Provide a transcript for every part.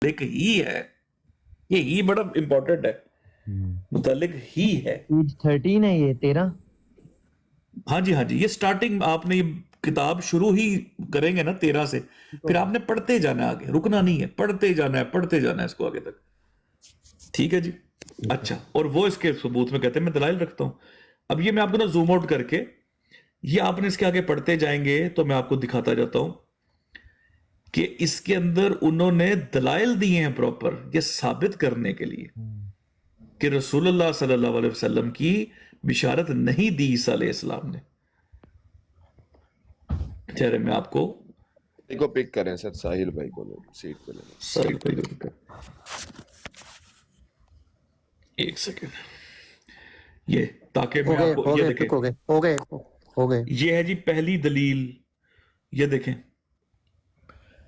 मुतल्लिक ही है, ये ही बड़ा इंपॉर्टेंट है, मुतल्लिक ही है। 13 है ये 13। हाँ जी हाँ जी, ये स्टार्टिंग आपने ये किताब शुरू ही करेंगे ना 13 से, फिर आपने पढ़ते जाना है आगे, रुकना नहीं है, पढ़ते जाना है इसको आगे तक। ठीक है जी। अच्छा, और वो इसके सबूत में कहते हैं मैं दलाइल रखता हूं। अब ये मैं आपको ना जूम आउट करके, ये आपने इसके आगे पढ़ते जाएंगे तो मैं आपको दिखाता जाता हूं कि इसके अंदर उन्होंने दलाइल दिए हैं प्रॉपर, ये साबित करने के लिए कि रसूलुल्लाह सल्लल्लाहु अलैहि वसल्लम की बिशारत नहीं दी ईसा अलैहिस्सलाम ने। चलिए मैं आपको को पिक करें सर, साहिल भाई को सीट पे ले साइड पे लेकर, एक सेकेंड, ये ताकि मैं आपको ये देखें, हो गए। ये है जी पहली दलील, ये देखें,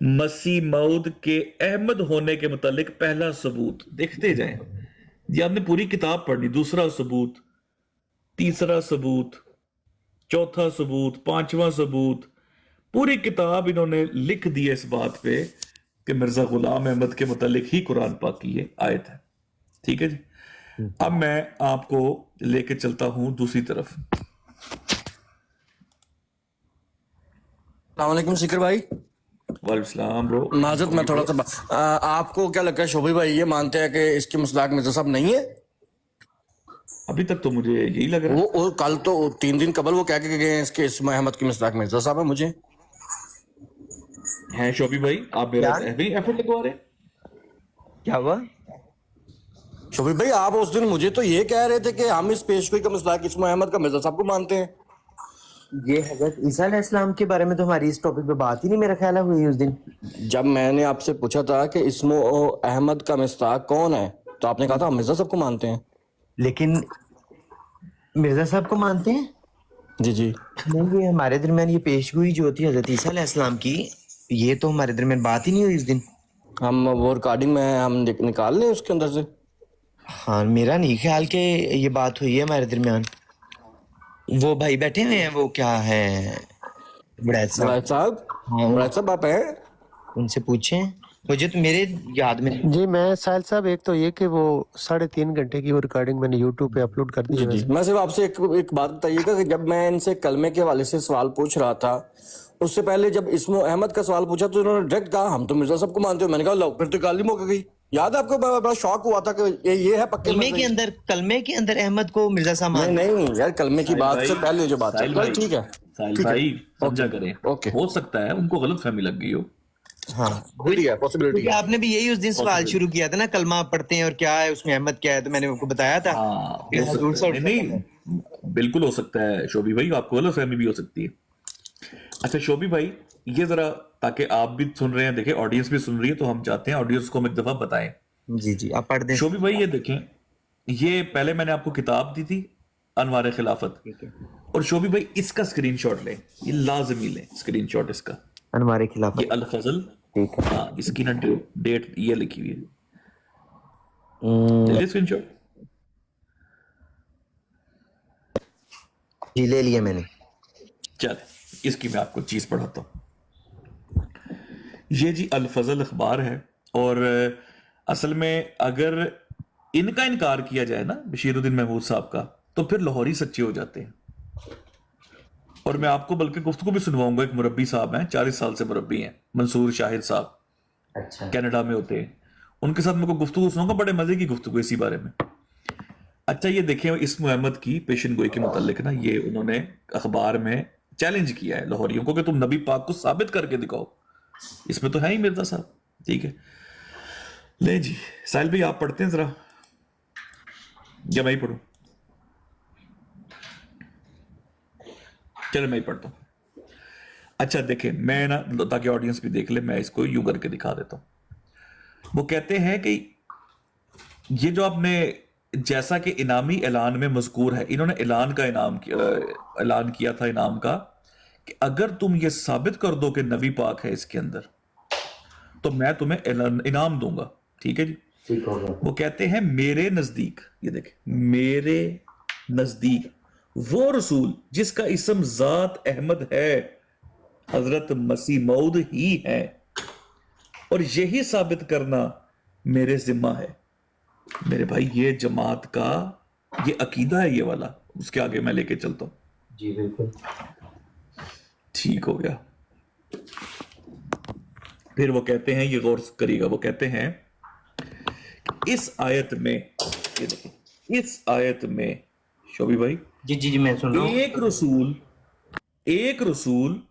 मसीह मौद के अहमद होने के मुतालिक पहला सबूत, देखते जाएं, ये आपने पूरी किताब पढ़नी, दूसरा सबूत, तीसरा सबूत, चौथा सबूत, पांचवा सबूत, पूरी किताब इन्होंने लिख दी है इस बात पे कि मिर्जा गुलाम अहमद के मुतालिक ही कुरान पाक की ये आयत है। ठीक है जी। अब मैं आपको लेके चलता हूं दूसरी तरफ। अस्सलामुअलैकुम सिकर भाई। वालेकुम सलाम ब्रो। माजरत मैं थोड़ा सा आपको क्या लगता है शोभी भाई ये मानते हैं कि इसके मसलाक मिर्जा साहब नहीं है? अभी तक तो मुझे यही लग रहा है। वो कल तो 3 दिन कबल वो कह के गए हैं इसके इसमें अहमद की मसलाक मिर्जा साहब है। मुझे है शोभी भाई, आप मेरा एफर्ट लगवा रहे हैं? क्या हुआ? शोभी भाई आप उस दिन मुझे तो ये कह रहे थे कि हम इस पेशगोई का मसलाक इसमें अहमद का मिर्जा साहब को मानते हैं। ये हजरत ईसा अलैहिस्सलाम के बारे में तो हमारी इस टॉपिक पे बात ही नहीं मेरा ख्याल है हुई उस दिन। जब मैंने आपसे पूछा था कि इसमें अहमद का मसलाक कौन है तो आपने कहा था हम मिर्जा साहब को मानते हैं। लेकिन मिर्जा साहब को मानते हैं? जी जी नहीं, ये हमारे दरमियान ये पेशगोई जो थी हजरत ईसा अलैहिस्सलाम की, ये तो हमारे दरमियान बात ही नहीं हुई उस दिन। हम वो रिकॉर्डिंग में हम निकाल लें उसके अंदर से। हाँ, मेरा नहीं ख्याल कि ये बात हुई है हमारे दरमियान। वो भाई बैठे हुए हैं, वो क्या है बुढ़ैत साहब। मुराद साहब, हाँ, मुराद साहब आप हैं? उनसे पूछें, मुझे तो मेरे याद में नहीं। जी मैं साहिल साहब, एक तो ये कि वो 3.5 घंटे की वो रिकॉर्डिंग मैंने यूट्यूब पे अपलोड कर दी जी है। जी मैं सिर्फ आपसे एक बात बताइएगा कि जब मैं इनसे कलमे के हवाले से सवाल पूछ रहा था, उससे पहले जब इसमो अहमद का सवाल पूछा तो उन्होंने डायरेक्ट कहा हम तो मिर्जा साहब को मानते हो। मैंने कहा लो फिर तो गाली मौका गई। याद है आपको? बड़ा शौक हुआ था कि ये है पक्के कलमे के अंदर अहमद को मिर्जा साहब नहीं नहीं यार, कलमे की बात से पहले जो बात साहिल चल भाई, ठीक है साहिल भाई समझा करें, ओके। हो सकता है उनको गलत फहमी लग गई हो। हाँ, ठीक है, पॉसिबिलिटी है। आपने भी यही उस दिन सवाल शुरू किया था ना, कलमा पढ़ते हैं और क्या है उसमें अहमद क्या है, तो मैंने आपको बताया था। हाँ, हो सकता है। नहीं, बिल्कुल हो सकता है शोभी भाई, आपको गलत फहमी भी हो सकती है। अच्छा शोभी भाई, ये जरा ताकि आप भी सुन रहे हैं, देखें ऑडियंस भी सुन रही है, तो हम चाहते हैं ऑडियंस को हम एक दफा बताएं। जी जी, आप पढ़ दें। शोभी भाई ये देखें, ये पहले मैंने आपको किताब दी थी अनवार खिलाफत, और शोभी भाई इसका स्क्रीनशॉट लें, ये लाजमी लें स्क्रीनशॉट इसका, हमारे खिलाफ। ये अल फजल, ठीक है। हाँ इसकी ना डेट ये लिखी हुई है, ले स्क्रीनशॉट। जी ले लिया मैंने। चल इसकी मैं आपको चीज पढ़ाता हूँ। ये जी अल फजल अखबार है, और असल में अगर इनका इनकार किया जाए ना बशीरुद्दीन महमूद साहब का, तो फिर लाहौरी सच्चे हो जाते हैं। और मैं आपको बल्कि गुफ्तगू भी सुनवाऊंगा, एक मुरब्बी साहब हैं, 40 साल से मुरब्बी हैं, मंसूर शाहिद साहब, अच्छा, कनाडा में होते हैं, उनके साथ मेरे को गुफ्तगू सुनाऊंगा, बड़े मजे की गुफ्तगू इसी बारे में। अच्छा ये देखें, इस्म अहमद की पेशन गोई के मुतालिक ना, ये उन्होंने अखबार में चैलेंज किया है लाहौरियों को कि तुम नबी पाक को साबित करके दिखाओ, इसमें तो है ही मिर्जा साहब। ठीक है, ले जी साहिल भाई आप पढ़ते हैं जरा, या मैं ही पढ़ूं? चलो मैं ही पढ़ता हूं। अच्छा देखें, मैं ना ताकि ऑडियंस भी देख ले, मैं इसको यूं करके दिखा देता हूं। वो कहते हैं कि ये जो आपने, जैसा कि इनामी ऐलान में मजकूर है, इन्होंने ऐलान किया था इनाम का, कि अगर तुम ये साबित कर दो कि नबी पाक है इसके अंदर, तो मैं तुम्हें इनाम दूंगा। ठीक है जी, ठीक हो गया। वो कहते हैं मेरे नजदीक, ये देखें, मेरे नजदीक वो रसूल जिसका इसम जात अहमद है, हजरत मसीह मौद ही है, और यही साबित करना मेरे जिम्मा है। मेरे भाई ये जमात का ये अकीदा है ये वाला, उसके आगे मैं लेके चलता हूं। जी बिल्कुल। ठीक हो गया। फिर वो कहते हैं, ये गौर करिएगा, वो कहते हैं इस आयत में, ये देखिए इस आयत में शोभी भाई, जी जी जी मैं सुन रहा हूँ। एक रसूल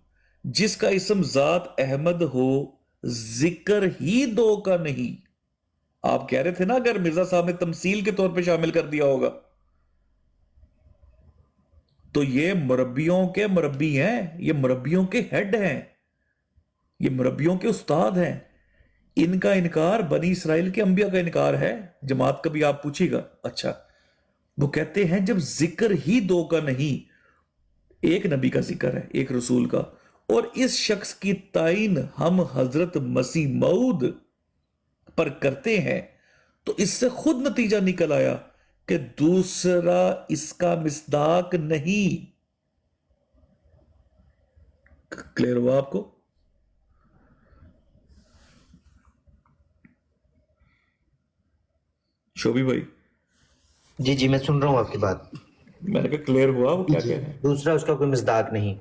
जिसका इसम जात अहमद हो, जिक्र ही दो का नहीं। आप कह रहे थे ना अगर मिर्जा साहब ने तमसील के तौर पे शामिल कर दिया होगा, तो ये मुरब्बियों के मुरब्बी हैं, ये मुरब्बियों के हेड हैं, ये मुरब्बियों के उस्ताद हैं। इनका इनकार बनी इसराइल के अंबिया का इनकार है। जमात का भी आप पूछिएगा। अच्छा, वो कहते हैं जब जिक्र ही दो का नहीं, एक नबी का जिक्र है, एक रसूल का, और इस शख्स की ताइन हम हजरत मसीह मऊद पर करते हैं, तो इससे खुद नतीजा निकल आया कि दूसरा इसका मिस्दाक नहीं। क्लियर हुआ आपको? शोभी भाई, जी जी मैं सुन रहा हूँ आपकी बात। मैंने कहा क्लियर हुआ वो क्या कह रहे हैं? दूसरा उसका कोई मिस्दाक नहीं।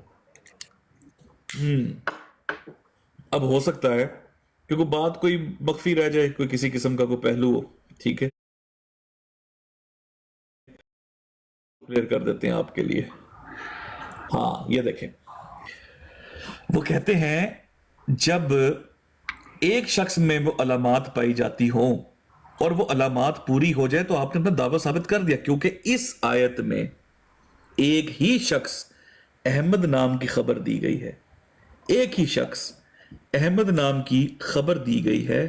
अब हो सकता है क्योंकि बात कोई मख्फी रह जाए, कोई किसी किस्म का कोई पहलू हो, ठीक है, क्लियर कर देते हैं आपके लिए। हाँ, ये देखें, वो कहते हैं जब एक शख्स में वो अलामात पाई जाती हो और वो अलामात पूरी हो जाए तो आपने अपना दावा साबित कर दिया, क्योंकि इस आयत में एक ही शख्स अहमद नाम की खबर दी गई है। एक ही शख्स अहमद नाम की खबर दी गई है,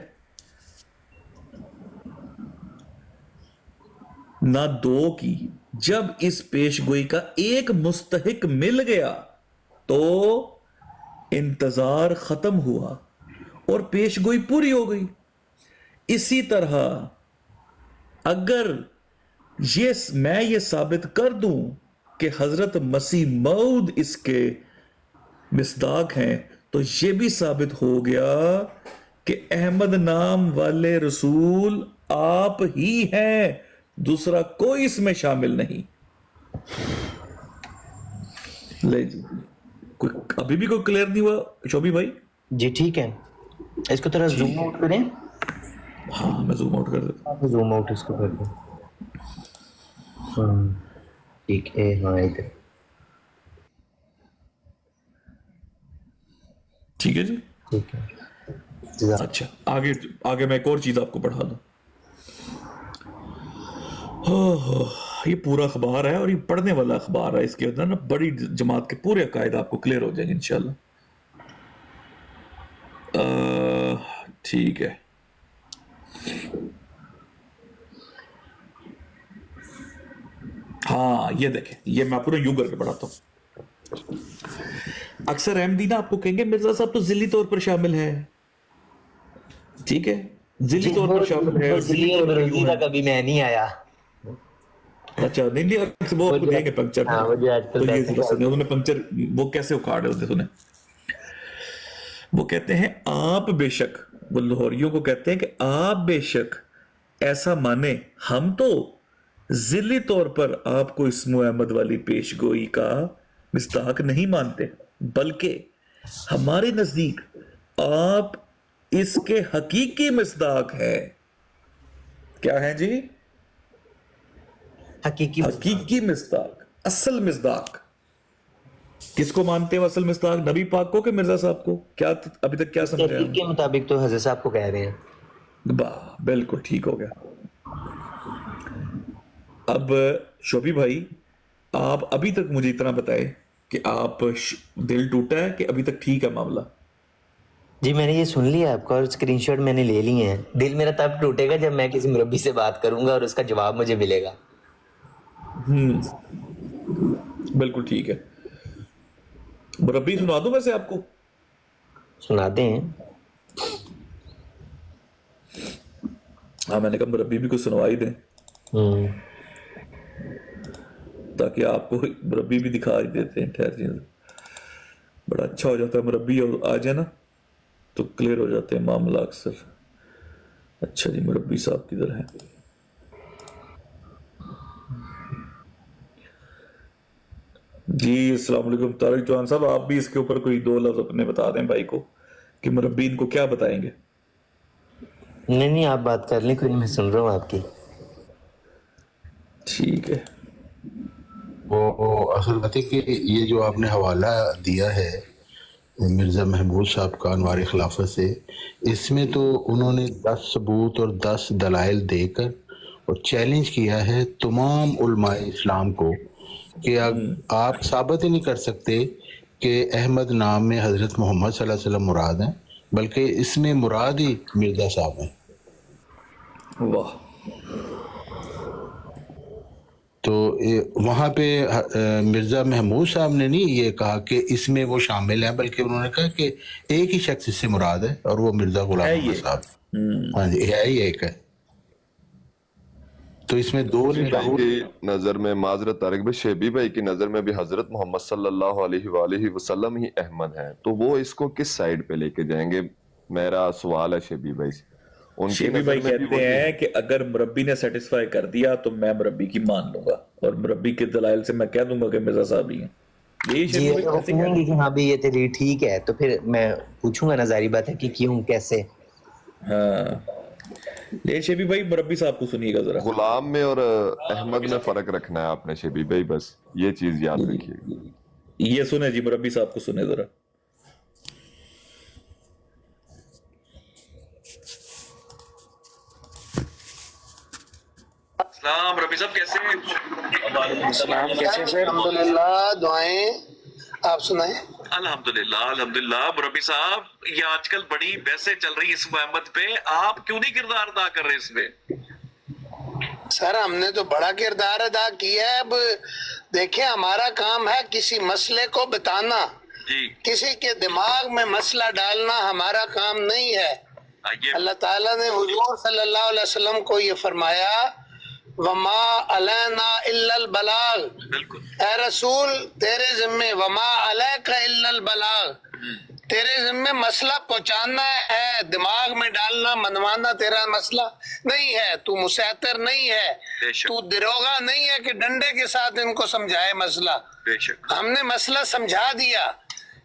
ना दो की। जब इस पेशगोई का एक मुस्तहिक मिल गया तो इंतजार खत्म हुआ और पेशगोई पूरी हो गई। इसी तरह अगर मैं ये साबित कर दूं कि हजरत मसीह मऊद इसके मिस्दाक हैं, तो ये भी साबित हो गया कि अहमद नाम वाले रसूल आप ही हैं, दूसरा कोई इसमें शामिल नहीं। ले जी, कोई अभी भी कोई क्लियर नहीं हुआ शोभी भाई? जी ठीक है, इसको थोड़ा जूम आउट करें। हाँ, मैं जूम आउट कर देता आप जूम आउट इसको कर दो। ठीक है, हाँ इधर ठीक है जी। ठीक है। अच्छा, आगे आगे मैं एक और चीज आपको पढ़ा दूं। हो, ये पूरा अखबार है और ये पढ़ने वाला अखबार है। इसके अंदर ना बड़ी जमात के पूरे अकायद आपको क्लियर हो जाएंगे इंशाल्लाह। ठीक है, हाँ ये देखें, ये मैं पूरा यूं करके पढ़ाता हूं। अक्सर अहमदी ना आपको कहेंगे मिर्जा साहब तो जिली तौर पर शामिल है, ठीक है, जिली तौर पर शामिल है, जिली तौर पर यूं है। कभी मैं नहीं आया। अच्छा, नहीं नहीं, वो आपको देंगे पंक्चर। हाँ, मुझे आजकल तो ये उन्होंने पंक्चर वो कैसे उखाड़े होते सुने। वो कहते हैं आप बेशक, वो लाहौरियों को कहते हैं कि आप बेशक ऐसा माने, हम तो जिली तौर पर आपको इस्मो अहमद वाली पेशगोई का मिस्ताक नहीं मानते, बल्कि हमारे नजदीक आप इसके हकीकी मिस्ताक है। क्या है जी? हकीकी मिस्ताक, असल मिस्ताक। किसको मानते हो असल मिस्ताक? नबी पाक को कि मिर्जा साहब को? क्या अभी तक क्या समझ रहे हैं? के मुताबिक तो हजरत साहब को कह रहे हैं। वाह, बिल्कुल ठीक हो गया। अब शोभी भाई, आप अभी तक मुझे इतना बताए कि आप दिल टूटा है कि अभी तक ठीक है मामला? जी मैंने ये सुन लिया आपका और स्क्रीनशॉट मैंने ले लिए हैं। दिल मेरा तब टूटेगा जब मैं किसी मुरब्बी से बात करूंगा और उसका जवाब मुझे मिलेगा। बिल्कुल ठीक है। मुरब्बी सुना दूं वैसे आपको? सुनाते हैं। हाँ, मैंने कहा मुरब्बी भी कुछ सुनवा ही दें ताकि आपको मुरब्बी भी दिखा ही देते हैं। ठहर जी, बड़ा अच्छा हो जाता है मुरब्बी आ जाए ना, تو کلیئر ہو جاتے ہیں معاملہ اکثر. اچھا جی مربی صاحب کدھر ہیں؟ جی السلام علیکم طارق چوہان صاحب، آپ بھی اس کے اوپر کوئی 2 لفظ اپنے بتا دیں بھائی کو کہ مربی ان کو کیا بتائیں گے. نہیں آپ بات کر لیں، کوئی نہیں، میں سن رہا ہوں آپ کی. ٹھیک ہے. وہ اصل بات ہے کہ یہ جو آپ نے حوالہ دیا ہے مرزا محمود صاحب کا انوار خلافت سے، اس میں تو انہوں نے 10 ثبوت اور 10 دلائل دے کر اور چیلنج کیا ہے تمام علماء اسلام کو کہ آپ ثابت ہی نہیں کر سکتے کہ احمد نام میں حضرت محمد صلی اللہ علیہ وسلم مراد ہیں، بلکہ اس میں مراد ہی مرزا صاحب ہیں. واہ. تو وہاں پہ مرزا محمود صاحب نے نہیں یہ کہا کہ اس میں وہ شامل ہیں، بلکہ انہوں نے کہا کہ ایک ہی شخص اس سے مراد ہے اور وہ مرزا غلام محمد صاحب. ہاں جی، ہے ہی ایک ہے. تو اس میں 2 بھائی کی نظر میں، معذرت طارق بھائی، شیبی بھائی کی نظر میں بھی حضرت محمد صلی اللہ علیہ وآلہ وسلم ہی احمد ہیں، تو وہ اس کو کس سائیڈ پہ لے کے جائیں گے؟ میرا سوال ہے شیبی بھائی سے. ان کی شیبی نظر بھائی میں بھی کہتے وہی ہیں ہے. کہ اگر مربی نے سیٹسفائی کر دیا تو میں مربی کی مان لوں گا، اور مربی کے دلائل سے میں کہہ دوں گا کہ مرزا صاحب ہی ہیں. یہی جی شیبی بھائی اگر وہ ایسے کہہ کہیں رہے گے کہ ہاں بھی یہ تحریر ٹھیک ہے تو پھر میں پوچھوں گا نا، ظاہری بات ہے کہ کیوں، کیسے. ہیں. ہاں یہ شیبی بھائی مربی صاحب کو سنیے گا ذرا. غلام میں اور احمد میں فرق رکھنا ہے آپ نے شیبی بھائی، بس یہ چیز یاد رکھیے گا. یہ سنیں جی، مربی صاحب کو سنیں ذرا. السلام ربی صاحب، کیسے ہیں؟ السلام، کیسے ہیں سر؟ الحمدللہ، دعائیں آپ سنائیں. الحمدللہ الحمدللہ. مربی صاحب یہ آج کل بڑی بحثیں چل رہی اس محمد پہ، آپ کیوں نہیں کردار ادا کر رہے اس میں؟ سر ہم نے تو بڑا کردار ادا کیا ہے. اب دیکھیں ہمارا کام ہے کسی مسئلے کو بتانا، جی کسی کے دماغ میں مسئلہ ڈالنا ہمارا کام نہیں ہے. آئیے. اللہ تعالیٰ نے حضور صلی اللہ علیہ وسلم کو یہ فرمایا وما علینا الا البلاغ، بالکل. اے رسول تیرے ذمے وما علیک الا البلاغ، تیرے ذمے مسئلہ پہنچانا ہے، دماغ میں ڈالنا منوانا تیرا مسئلہ نہیں ہے. تو مسیطر نہیں ہے، بے شک. تو دروغہ نہیں ہے کہ ڈنڈے کے ساتھ ان کو سمجھائے مسئلہ. بے شک. ہم نے مسئلہ سمجھا دیا.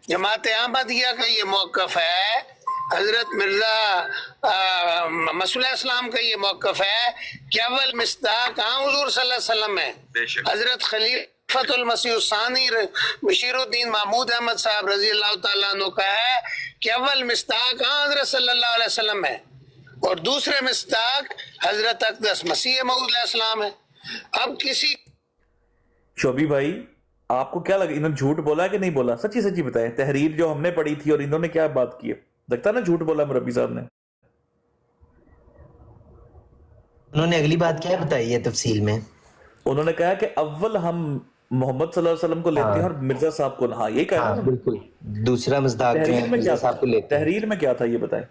جماعت احمدیہ کا یہ موقف ہے، حضرت مرزا مسعود اسلام کا یہ موقف ہے کہ اول مصداق ہاں حضور صلی اللہ علیہ وسلم ہے. بے شک. حضرت خلیفۃ المسیح الثانی بشیر الدین محمود احمد صاحب رضی اللہ تعالیٰ عنہ کا ہے کہ اول مصداق ہاں حضرت صلی اللہ علیہ وسلم ہے، اور دوسرے مصداق حضرت اقدس مسیح موعود علیہ السلام ہے. اب کسی شوبی بھائی آپ کو کیا لگا، انہوں نے جھوٹ بولا کہ نہیں بولا؟ سچی سچی بتائیں. تحریر جو ہم نے پڑھی تھی اور انہوں نے کیا بات کی ہے، لگتا نا جھوٹ بولا مربی صاحب نے؟ انہوں نے اگلی بات کیا بتائی ہے تفصیل میں؟ انہوں نے کہا کہ اول ہم محمد صلی اللہ علیہ وسلم کو لیتے ہیں اور مرزا صاحب کو. ہاں یہ کہا. ہاں بالکل، دوسرا مصداق جو ہے تحریر میں کیا مرزا تھا؟ صاحب کو لیتے ہیں. تحریر میں کیا تھا یہ بتائیں.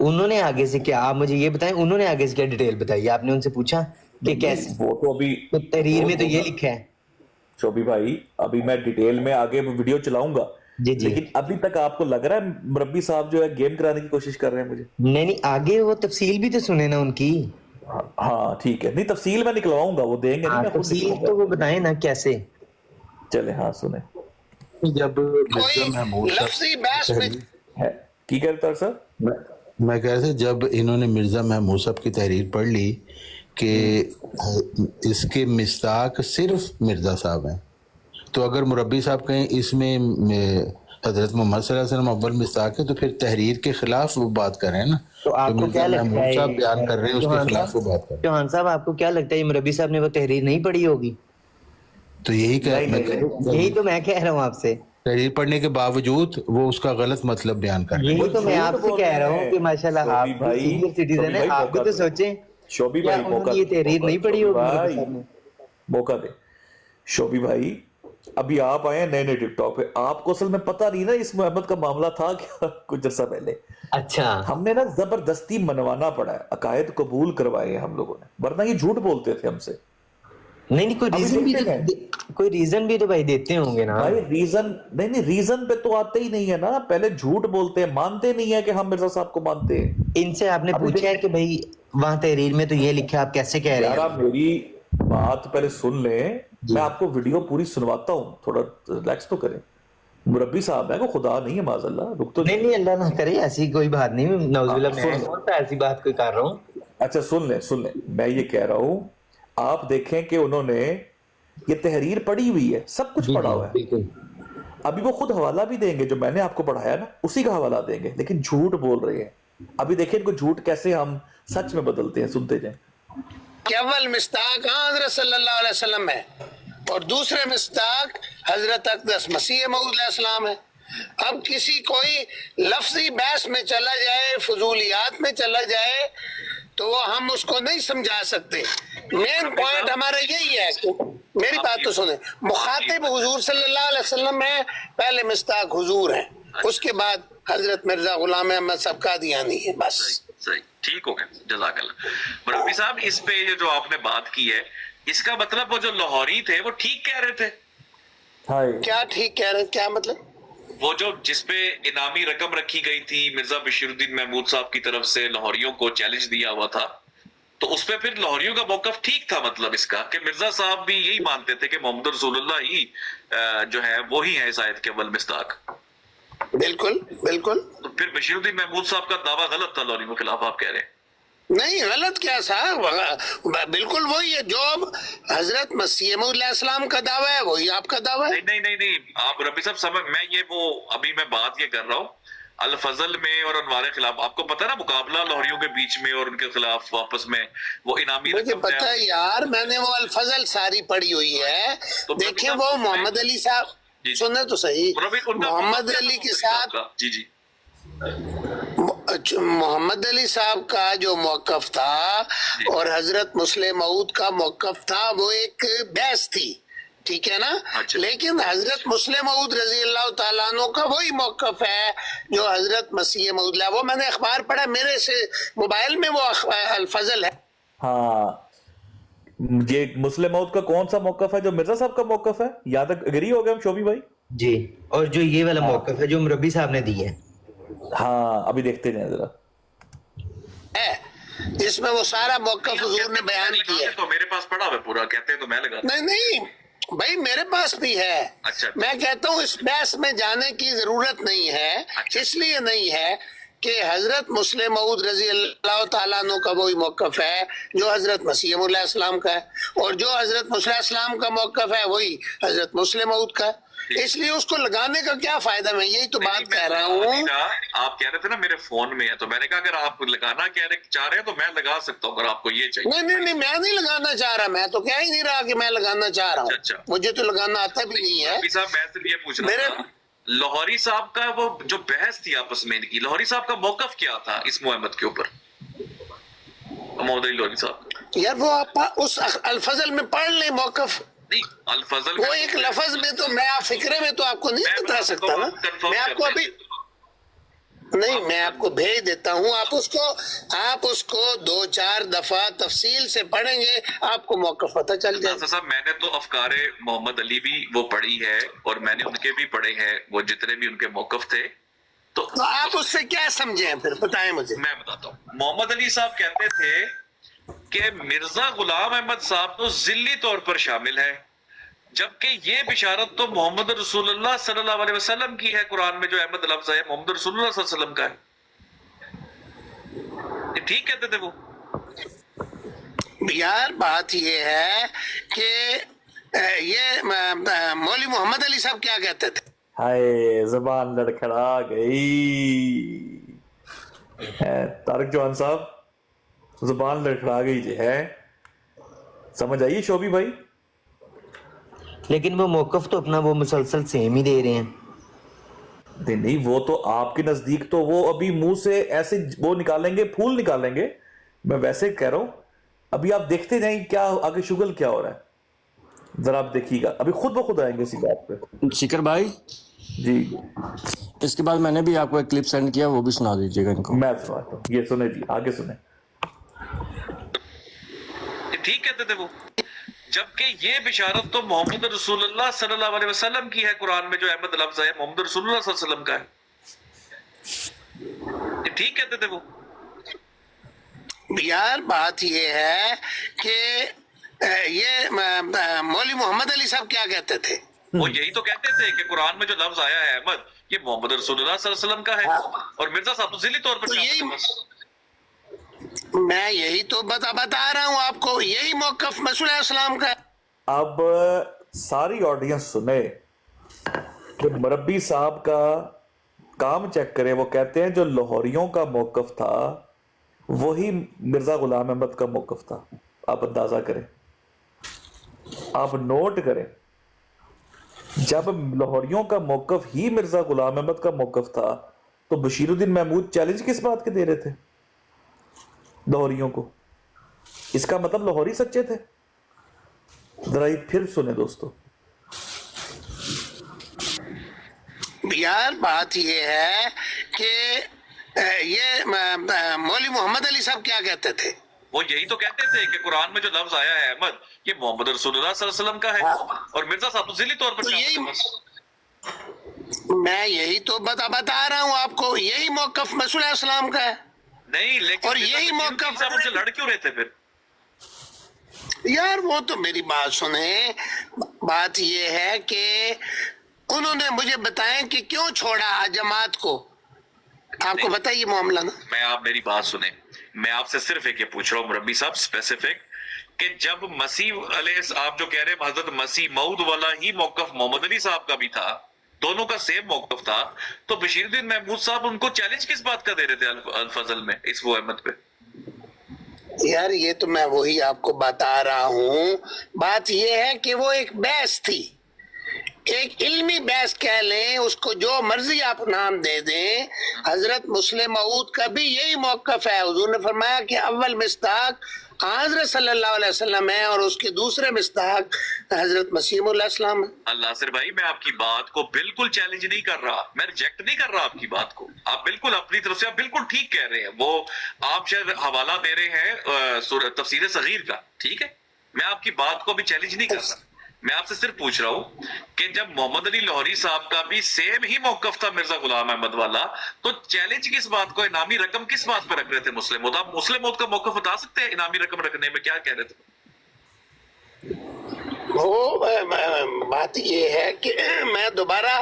انہوں نے آگے سے کیا، آپ مجھے یہ بتائیں، انہوں نے آگے سے کیا ڈیٹیل بتائی؟ آپ نے ان سے پوچھا کہ کیسے؟ وہ تو ابھی تو تحریر میں تو یہ لکھا ہے. شوبی بھائی ابھی میں ڈیٹیل میں آگے ویڈیو چلاؤں گا، جی جی. لیکن ابھی تک آپ کو لگ رہا ہے مربی صاحب جو ہے گیم کرانے کی کوشش کر رہے ہیں مجھے؟ نہیں آگے وہ تفصیل بھی تو سنیں نا ان کی. ہاں ٹھیک ہے، نہیں تفصیل میں نکلواؤں گا، وہ دیں گے نہیں، میں خود تفصیل نکلواؤں تو گا. وہ بتائیں نا کیسے. چلے ہاں سنیں. جب مرزا کوئی محمود صاحب لفظی بحث میں ہے کی کہتا ہے سر؟ میں کہہ رہا تھا جب انہوں نے مرزا محمود صاحب کی تحریر پڑھ لی کہ اس کے مصداق صرف مرزا صاحب ہیں، تو اگر مربی صاحب کہیں اس میں حضرت محمد صلی اللہ علیہ وسلم اول مصداق ہے، تو پھر تحریر کے خلاف وہ بات کر رہے ہیں نا. تو آپ کو کیا لگتا ہے صاحب بیان کر رہے ہیں اس کے خلاف وہ بات کر رہے ہیں. چوہان صاحب آپ کو کیا لگتا ہے یہ مربی صاحب نے وہ تحریر نہیں پڑھی ہوگی؟ تو یہی یہی تو میں کہہ رہا ہوں آپ سے. تحریر پڑھنے کے باوجود وہ اس کا غلط مطلب بیان کر رہے ہیں. یہی تو میں آپ سے کہہ رہا ہوں کہ ماشاءاللہ آپ سینئر سٹیزن ہیں، آپ بھی تو سوچیں. شوبی بھائی انہوں نے یہ تحریر نہیں پڑھی ہوگی مربی صاحب نے؟ موقع دے. شوبی بھائی ابھی آپ آئے ہیں نئے نئے ٹک ٹاک پہ، آپ کو اصل میں پتہ نہیں نا اس محمد کا معاملہ تھا کیا کچھ عرصہ پہلے. اچھا ہم نے نا زبردستی منوانا پڑا ہے، عقائد قبول کروائے ہیں ہم لوگوں نے، ورنہ یہ جھوٹ بولتے تھے ہم سے. नहीं कोई अभी रीजन भी देखते हैं। कोई रीजन भी तो भाई देते होंगे ना। भाई रीजन नहीं, रीजन पे तो आते ही नहीं है ना, पहले झूठ बोलते हैं, मानते नहीं है कि हम मिर्जा साहब को मानते हैं। इनसे आपने अभी पूछा है कि भाई वहां तहरीर में तो ये लिखा, आप कैसे कह रहे यार हैं? आप मेरी बात पहले सुन लें, मैं आपको वीडियो पूरी सुनवाता हूँ, थोड़ा रिलैक्स तो करें। मुरब्बी साहब है, वो खुदा नहीं है माज़अल्लाह, रुक तो नहीं नहीं, अल्लाह ना करे, ऐसी कोई बात नहीं, नौजुबिल्लाह, सुन मैं लो। कौन सा ऐसी बात कोई कर रहा हूँ। अच्छा सुन लें, मैं ये कह रहा हूँ, आप देखें कि उन्होंने ये तहरीर पढ़ी हुई है, सब कुछ पढ़ा हुआ है। बिल्कुल। अभी वो खुद हवाला भी देंगे, जो मैंने आपको पढ़ाया ना उसी का हवाला देंगे, लेकिन झूठ बोल रहे हैं। अभी देखिए इनको झूठ कैसे हम सच में बदलते हैं, सुनते जाएं। कि अव्वल मिस्ताक हज़रत सल्लल्लाहु अलैहि वसल्लम है और दूसरे मिस्ताक हजरत अक़दस मसीह मऊद अलैहिस्सलाम है। अब किसी कोई लफ्जी बहस में चला जाए, फजूलियात में चला जाए, तो वो हम उसको नहीं समझा सकते। मेन पॉइंट हमारा यही है कि मेरी बात तो सुने, मुखातिब हुजूर सल्लल्लाहु अलैहि वसल्लम है, पहले मिस्ताक हुजूर है, उसके बाद हजरत मिर्जा गुलाम अहमद साहब कादियानी है, बस। सही, ठीक हो गया, जज़ाकल्लाह। मुरब्बी साहब, इस पे ये जो आपने बात की है, इसका मतलब वो जो लाहौरी थे वो ठीक कह रहे थे? क्या ठीक कह रहे हैं, क्या मतलब? वो जो जिसपे इनामी रकम रखी गई थी मिर्जा बशीरुद्दीन महमूद साहब की तरफ से लाहौरियों को चैलेंज दिया हुआ था, तो उस पे फिर लाहौरियों का मौकफ ठीक था, मतलब इसका कि मिर्जा साहब भी यही मानते थे कि मोहम्मद रसूलुल्लाह ही जो है वो ही है इस आयत के अव्वल मिस्ताक। बिल्कुल बिल्कुल। तो फिर बशीरुद्दीन महमूद साहब का दावा गलत था लाहौरियों के खिलाफ, आप कह रहे हैं? नहीं, गलत क्या साहब, बिल्कुल वही है जो हजरत मसीह मऊद अलैहिस्सलाम का दावा है, वही आपका दावा है। नहीं, आप रबी साहब समझ, मैं ये वो अभी मैं बात ये कर रहा हूँ अल फजल में और अनवार खिलाफ, आपको पता है ना मुकाबला लाहौरियों के बीच में और उनके खिलाफ आपस में वो इनामी मुझे रकम पता है यार, मैंने वो अल फजल सारी पढ़ी हुई है। तो देखिए वो मोहम्मद अली साहब, जी। सुने तो सही, उनका मोहम्मद अली के साथ जी मोहम्मद अली साहब का जो मौकफ था और हजरत मुस्लिम मऊद का मौकफ था, वो एक बहस थी, ठीक है ना। अच्छा। लेकिन हजरत मुस्लिम मऊद रजी अल्लाह तआला अन्हु का वही मौकफ है जो हजरत मसीह मऊद, वो मैंने अखबार पढ़ा, मेरे से मोबाइल में वो अल फजल है। हाँ, ये मुस्लिम मौत का कौन सा मौकफ है जो मिर्जा साहब का मौकफ है? यहाँ तक अग्री हो गए हम शोभी भाई? जी, और जो ये वाला मौकफ है जो मुरब्बी साहब ने दी है, हाँ अभी देखते जाएं जरा। जिसमें वो सारा मौकफ हुजूर ने बयान किया। तो मेरे पास पड़ा हुआ पूरा, कहते हैं तो मैं लगा। नहीं भाई, मेरे पास भी है। अच्छा। मैं कहता हूँ इस बहस में जाने की जरूरत नहीं है। अच्छा। इसलिए नहीं है कि हजरत मुस्लिम मऊद रजी अल्लाह तआला अन्हु का वही मौकफ है जो हजरत मसीह मऊद अलैहिस्सलाम का है, और जो हजरत मुस्लिम अलैहिस्सलाम का मौकफ है वही हजरत मुस्लिम मऊद का है। इसलिए उसको लगाने का क्या फायदा, मैं यही तो बात कह रहा हूँ। आप कह रहे थे ना मेरे फोन में है, तो मैंने कहा अगर आप लगाना चाह रहे हैं तो मैं लगा सकता हूँ, अगर आपको ये चाहिए। नहीं, मैं नहीं लगाना चाह रहा, मैं तो कह ही नहीं रहा कि मैं लगाना चाह रहा हूँ। अच्छा। मुझे तो लगाना आता भी नहीं है। अभी साहब मैं सिर्फ ये पूछ रहा था, लाहौरी साहब का वो जो बहस थी आपस में इनकी, लाहौरी साहब का मौकफ क्या था इस मोहम्मद के ऊपर, मोहम्मद अली लाहौरी साहब? यार वो आप उस अल-फजल में पढ़ लें मौकफ। नहीं, अल फजल वो एक लफ्ज में तो मैं फिक्रे में तो आपको नहीं बता सकता ना। मैं आपको अभी नहीं, मैं आपको भेज देता हूँ, आप उसको 2-4 दफा तफसील से पढ़ेंगे, आपको मौका पता चल जाएगा। साहब मैंने तो अफकारे मोहम्मद अली भी वो पढ़ी है और मैंने उनके भी पढ़े हैं, वो जितने भी उनके मौकफ थे। तो आप उससे क्या समझे फिर बताएं मुझे। मैं बताता हूँ। मोहम्मद अली साहब कहते थे कि मिर्जा गुलाम अहमद साहब तो जिल्ली तौर पर शामिल है, जबकि ये बिशारत तो मोहम्मद रसूलुल्लाह सल्लल्लाहु अलैहि वसल्लम की है। कुरान में जो अहमद लफ्ज है मोहम्मद रसूलुल्लाह सल्लल्लाहु अलैहि वसल्लम का है। ये ठीक कहते थे वो? यार बात ये है कि ये मौलवी मोहम्मद अली साहब क्या कहते थे। हाय जुबान लड़खड़ा गई तारिक जवान साहब, जुबान लड़खड़ा गई जी है, समझ आइए शोभी भाई? लेकिन वो मौकफ तो अपना वो मुसलसल सेम ही दे रहे हैं। नहीं, वो तो आपके नजदीक तो वो अभी मुंह से ऐसे वो निकालेंगे, फूल निकालेंगे। मैं वैसे कह रहा हूं, अभी आप देखते जाएं क्या आगे शुगल क्या हो रहा है, जरा आप देखिएगा, अभी खुद ब खुद आएंगे इसी बात पे। शिकर भाई जी, इसके बाद मैंने भी आपको एक क्लिप सेंड किया, वो भी सुना दीजिएगा इनको। मैं सुनाता हूँ, ये सुने जी, आगे सुने। ठीक कहते थे वो, जबकि ये बिशारत तो मोहम्मद रसूलुल्लाह सल्लल्लाहु अलैहि वसल्लम की है। कुरान में जो अहमद लफ्ज है मोहम्मद रसूलुल्लाह सल्लल्लाहु अलैहि वसल्लम का है। ये ठीक कहते थे वो। यार बात ये है कि ये मौलवी मोहम्मद अली साहब क्या कहते थे? वो यही तो कहते थे कि कुरान में जो लफ्ज आया है अहमद, ये मोहम्मद रसूलुल्लाह सल्लल्लाहु अलैहि वसल्लम का है। और मिर्जा साहब तो ज़िली तौर पर तो यही बस। मैं यही तो बता रहा हूँ आपको, यही मौक़िफ़ मसीह अलैहिस्सलाम का है। अब सारी ऑडियंस सुने कि मुरब्बी साहब का काम चेक करें। वो कहते हैं जो लाहौरियों का मौक़िफ़ था वही मिर्जा गुलाम अहमद का मौक़िफ़ था। आप अंदाजा करें, आप नोट करें, जब लाहौरियों का मौक़िफ़ ही मिर्जा गुलाम अहमद का मौक़िफ़ था तो बशीरुद्दीन महमूद चैलेंज किस बात के दे रहे थे लाहौरियों को? इसका मतलब लाहौरी सच्चे थे। जरा ये फिर सुने दोस्तों। यार बात ये है कि ये मौलवी मोहम्मद अली साहब क्या कहते थे? वो यही तो कहते थे कि कुरान में जो लफ्ज आया है अहमद, ये मोहम्मद रसूलुल्लाह सल्लल्लाहु अलैहि वसल्लम का है। और मिर्जा साहब तो ज़िली तौर पर तो यही बस। मैं यही तो बता रहा हूँ आपको, यही मौक़िफ़ मसीह अलैहिस्सलाम का है। नहीं, लेकिन और यही मौक़िफ़ साहब उनसे लड़ क्यों रहे थे फिर? यार वो तो मेरी बात सुने। बात ये है कि उन्होंने मुझे बताया कि क्यों छोड़ा जमात को। आपको बताइए मामला ना। आप मेरी बात सुने, मैं आपसे सिर्फ एक ये पूछ रहा हूँ मुरब्बी साहब स्पेसिफिक, कि जब मसीह आप जो कह रहे हैं हजरत मसीह मऊद वाला ही मौक़िफ़ मोहम्मद अली साहब का भी था, दोनों का सेम मौक़िफ़ था, तो बशीरुद्दीन महमूद साहब उनको चैलेंज किस बात का दे रहे थे अल फजल में इस वो अहमद पे? यार ये तो मैं वही आपको बता रहा हूँ। बात ये है कि वो एक बहस थी, एक इल्मी बहस कह लें, उसको जो मर्जी आप नाम दे दें। हजरत मुस्लिम मऊद का भी यही मौक़िफ़ है। हुजूर ने फरमाया कि अव्वल मिस्ताक हजरत सल्लल्लाहु अलैहि वसल्लम है और उसके दूसरे मिस्ताक हजरत मसीह अलैहिस्सलाम है। अल्लाह सिर भाई, मैं आपकी बात को बिल्कुल चैलेंज नहीं कर रहा, मैं रिजेक्ट नहीं कर रहा आपकी बात को। आप बिल्कुल अपनी तरफ से आप बिल्कुल ठीक कह रहे हैं। वो आप शायद हवाला दे रहे हैं तफसीर सगीर का, ठीक है, मैं आपकी बात को भी चैलेंज नहीं कर रहा। मैं आपसे सिर्फ पूछ रहा हूँ कि जब मोहम्मद अली लाहौरी साहब का भी सेम ही मौक़िफ़ था मिर्जा गुलाम अहमद वाला, तो चैलेंज किस बात को, इनामी रकम किस बात पर रख रहे थे मुस्लिम मौद? आप मुस्लिम मौद का मौक़िफ़ बता सकते हैं इनामी रकम रखने में क्या कह रहे थे? वो बात ये है कि मैं दोबारा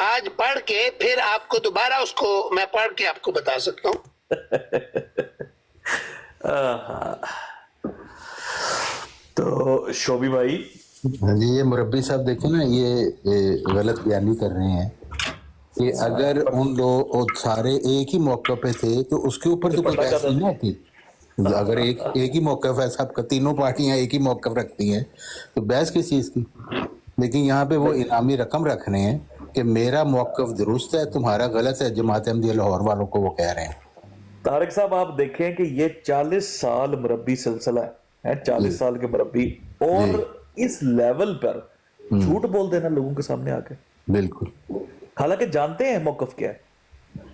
आज पढ़ के फिर आपको दोबारा उसको मैं पढ़ के आपको बता सकता हूँ। तो शोभी भाई, हाँ जी, ये मुरब्बी साहब देखें ना, ये गलत बयानी कर रहे हैं कि अगर उन लोग सारे एक ही मौके पे थे तो उसके ऊपर तो कोई बहस नहीं आती। अगर एक ही मौक़िफ़ है, सबका तीनों पार्टियां एक ही मौक़िफ़ रखती हैं तो बहस किस चीज़ की? लेकिन यहाँ पे वो इनामी रकम रख रहे हैं कि मेरा मौक़िफ़ दुरुस्त है, तुम्हारा गलत है। जमात अहमदिया लाहौर वालों को वो कह रहे हैं। तारिक साहब आप देखें कि ये 40 साल मुरब्बी सिलसिला है, 40 साल के मुरब्बी, और इस लेवल पर झूठ बोल देना लोगों के सामने आके, बिल्कुल, हालांकि जानते हैं मौक़िफ़ क्या है।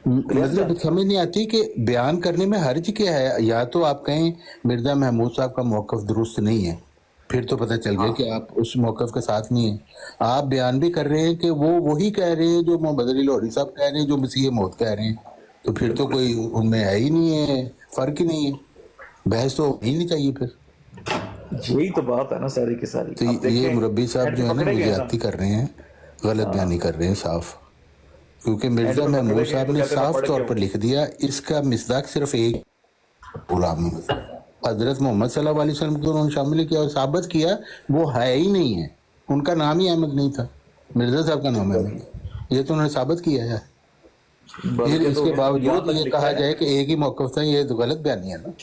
मतलब समझ नहीं आती कि बयान करने में हर्ज क्या है। या तो आप कहें मिर्जा महमूद साहब का मौक़िफ़ दुरुस्त नहीं है, फिर तो पता चल गया कि आप उस मौक़िफ़ के साथ नहीं है। आप बयान भी कर रहे हैं कि वो वही कह रहे हैं जो मोहम्मद अली लाहौरी साहब कह रहे हैं, जो मसीह मौत कह रहे हैं, तो फिर तो कोई उनमें है ही नहीं है, फ़र्क ही नहीं है, बहस तो ही नहीं चाहिए फिर। यही तो बात है ना सारी की सारी। तो ये मुरब्बी साहब जो है ना, ज्यादती कर रहे हैं, गलत बयानी कर रहे हैं साफ। क्योंकि मिर्जा महमूद साहब ने साफ तौर पर लिख दिया इसका मिसदाक सिर्फ एक गुलाम हजरत मोहम्मद सल्लल्लाहु अलैहि वसल्लम को उन्होंने शामिल किया और साबित किया वो है ही नहीं है, उनका नाम ही अहमद नहीं था, मिर्जा साहब का नाम अहमद, ये तो उन्होंने साबित किया है। फिर इसके बावजूद ये कहा जाए कि एक ही मौक़िफ़ था, ये तो गलत बयानी है ना।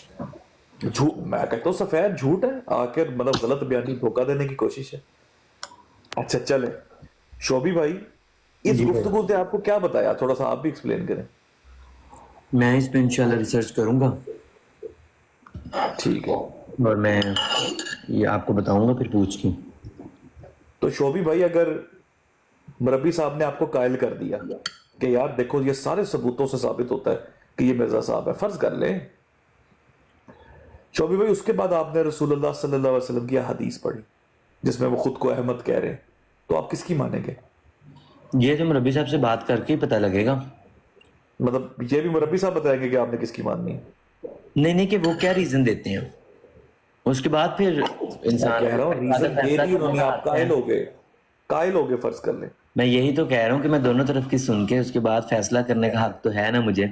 झूठ, मैं कहता हूँ सफेद झूठ है, आखिर मतलब गलत बयानी, धोखा देने की कोशिश है। अच्छा चले शोभी भाई, इस गुफ्तगू से आपको क्या बताया, थोड़ा सा आप भी एक्सप्लेन करें। मैं इस पे इंशाल्लाह रिसर्च करूंगा, ठीक है, और मैं ये आपको बताऊंगा फिर पूछ के। तो शोभी भाई, अगर मुरब्बी साहब ने आपको कायल कर दिया कि यार देखो ये सारे सबूतों से साबित होता है कि ये मिर्जा साहब है, फर्ज कर लें शोभी भाई, उसके बाद आपने रसूलुल्लाह सल्लल्लाहु अलैहि वसल्लम की हदीस पढ़ी, جس میں وہ خود کو احمد کہہ رہے ہیں, تو آپ کس کی مانیں گے؟ یہ تو مربی صاحب سے بات کر کے ہی پتہ لگے گا. مطلب یہ بھی مربی صاحب بتائیں گے کہ آپ نے کس کی ماننی ہے؟ نہیں کہ وہ کیا ریزن دیتے ہیں, اس کے بعد پھر انسان کہہ رہا ہوں ریزن دے دی انہوں نے, آپ قائل ہو گئے فرض کر لیں. میں یہی تو کہہ رہا ہوں کہ میں دونوں طرف کی سن کے اس کے بعد فیصلہ کرنے کا حق تو ہے نا مجھے,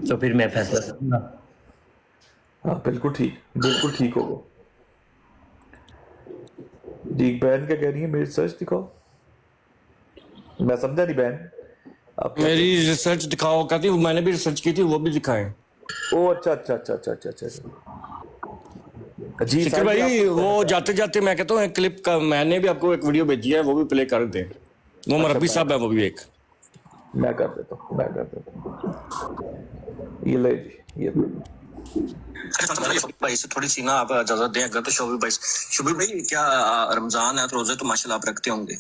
تو پھر میں فیصلہ کروں گا. ہاں بالکل ٹھیک ہوگا جی. بہن کیا کہہ رہی ہے؟ میری ریسرچ دکھاؤ. میں سمجھا نہیں بہن آپ میری ریسرچ دکھاؤ کہتی ہوں, میں نے بھی ریسرچ کی تھی, وہ بھی دکھائیں. او اچھا جی شکر بھائی, وہ جاتے جاتے میں کہتا ہوں ایک کلپ کا, میں نے بھی آپ کو ایک ویڈیو بھیجی ہے, وہ بھی پلے کر دیں. وہ مربی صاحب ہے, وہ بھی ایک میں کر دیتا ہوں. یہ لے جی, یہ بھائی سے تھوڑی سی نا آپ اجازت دیں اگر, تو شوبیر بھائی کیا رمضان ہے تو روزے تو ماشاء اللہ آپ رکھتے ہوں گے؟